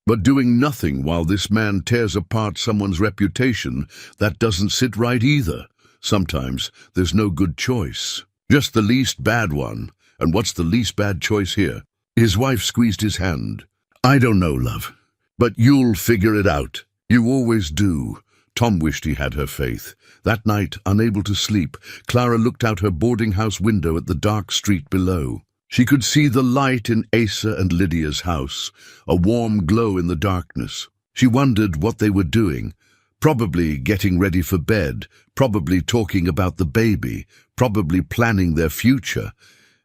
A: But doing nothing while this man tears apart someone's reputation, that doesn't sit right either. Sometimes there's no good choice, just the least bad one. And what's the least bad choice here?" His wife squeezed his hand. "I don't know, love. But you'll figure it out. You always do." Tom wished he had her faith. That night, unable to sleep, Clara looked out her boarding house window at the dark street below. She could see the light in Asa and Lydia's house, a warm glow in the darkness. She wondered what they were doing. Probably getting ready for bed, probably talking about the baby, probably planning their future.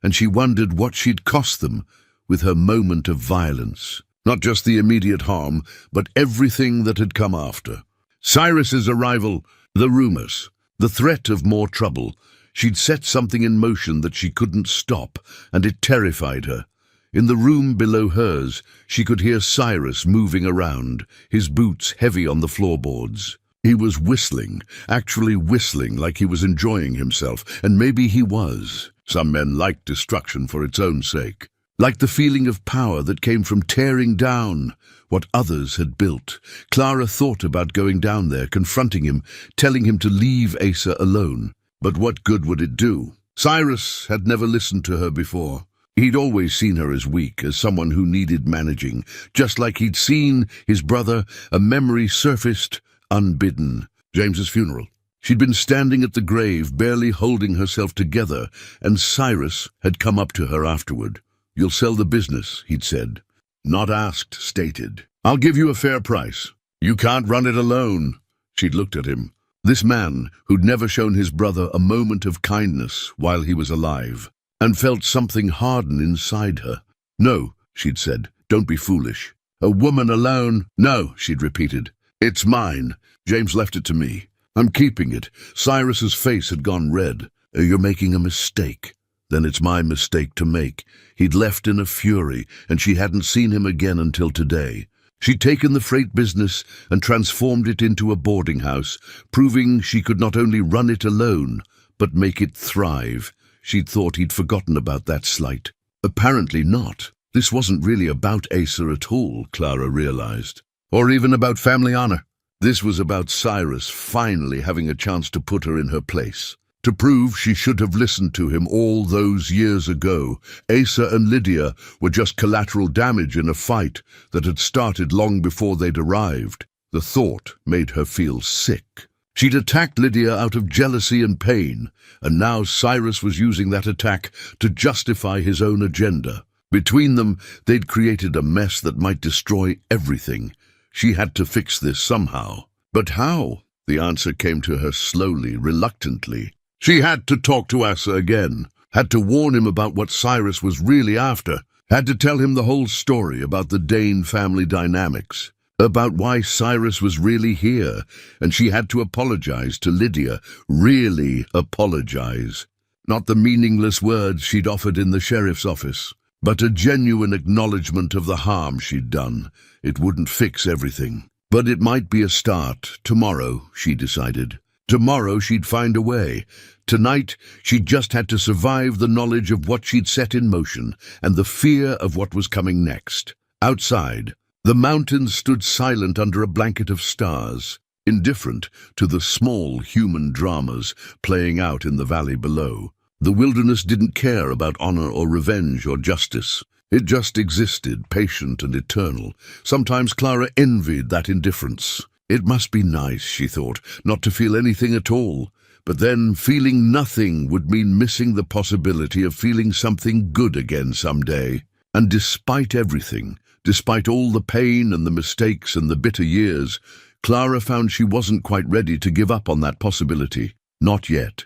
A: And she wondered what she'd cost them with her moment of violence. Not just the immediate harm, but everything that had come after. Cyrus's arrival, the rumors, the threat of more trouble. She'd set something in motion that she couldn't stop, and it terrified her. In the room below hers, she could hear Cyrus moving around, his boots heavy on the floorboards. He was whistling, actually whistling like he was enjoying himself, and maybe he was. Some men like destruction for its own sake. Like the feeling of power that came from tearing down what others had built. Clara thought about going down there, confronting him, telling him to leave Asa alone. But what good would it do? Cyrus had never listened to her before. He'd always seen her as weak, as someone who needed managing, just like he'd seen his brother. A memory surfaced, unbidden. James's funeral. She'd been standing at the grave, barely holding herself together, and Cyrus had come up to her afterward. "You'll sell the business," he'd said. Not asked, stated. "I'll give you a fair price. You can't run it alone." She'd looked at him. This man who'd never shown his brother a moment of kindness while he was alive, and felt something harden inside her. "No," she'd said, "don't be foolish. A woman alone." "No," she'd repeated. "It's mine. James left it to me. I'm keeping it." Cyrus's face had gone red. "You're making a mistake." "Then it's my mistake to make." He'd left in a fury, and she hadn't seen him again until today. She'd taken the freight business and transformed it into a boarding house, proving she could not only run it alone, but make it thrive. She'd thought he'd forgotten about that slight. Apparently not. This wasn't really about Asa at all, Clara realized. Or even about family honor. This was about Cyrus finally having a chance to put her in her place. To prove she should have listened to him all those years ago. Asa and Lydia were just collateral damage in a fight that had started long before they'd arrived. The thought made her feel sick. She'd attacked Lydia out of jealousy and pain, and now Cyrus was using that attack to justify his own agenda. Between them, they'd created a mess that might destroy everything. She had to fix this somehow. But how? The answer came to her slowly, reluctantly. She had to talk to Asa again, had to warn him about what Cyrus was really after, had to tell him the whole story about the Dane family dynamics, about why Cyrus was really here, and she had to apologize to Lydia, really apologize. Not the meaningless words she'd offered in the sheriff's office, but a genuine acknowledgement of the harm she'd done. It wouldn't fix everything, but it might be a start. Tomorrow, she decided. Tomorrow she'd find a way. Tonight, she just had to survive the knowledge of what she'd set in motion and the fear of what was coming next. Outside, the mountains stood silent under a blanket of stars, indifferent to the small human dramas playing out in the valley below. The wilderness didn't care about honor or revenge or justice. It just existed, patient and eternal. Sometimes Clara envied that indifference. It must be nice, she thought, not to feel anything at all. But then feeling nothing would mean missing the possibility of feeling something good again someday. And despite everything, despite all the pain and the mistakes and the bitter years, Clara found she wasn't quite ready to give up on that possibility. Not yet.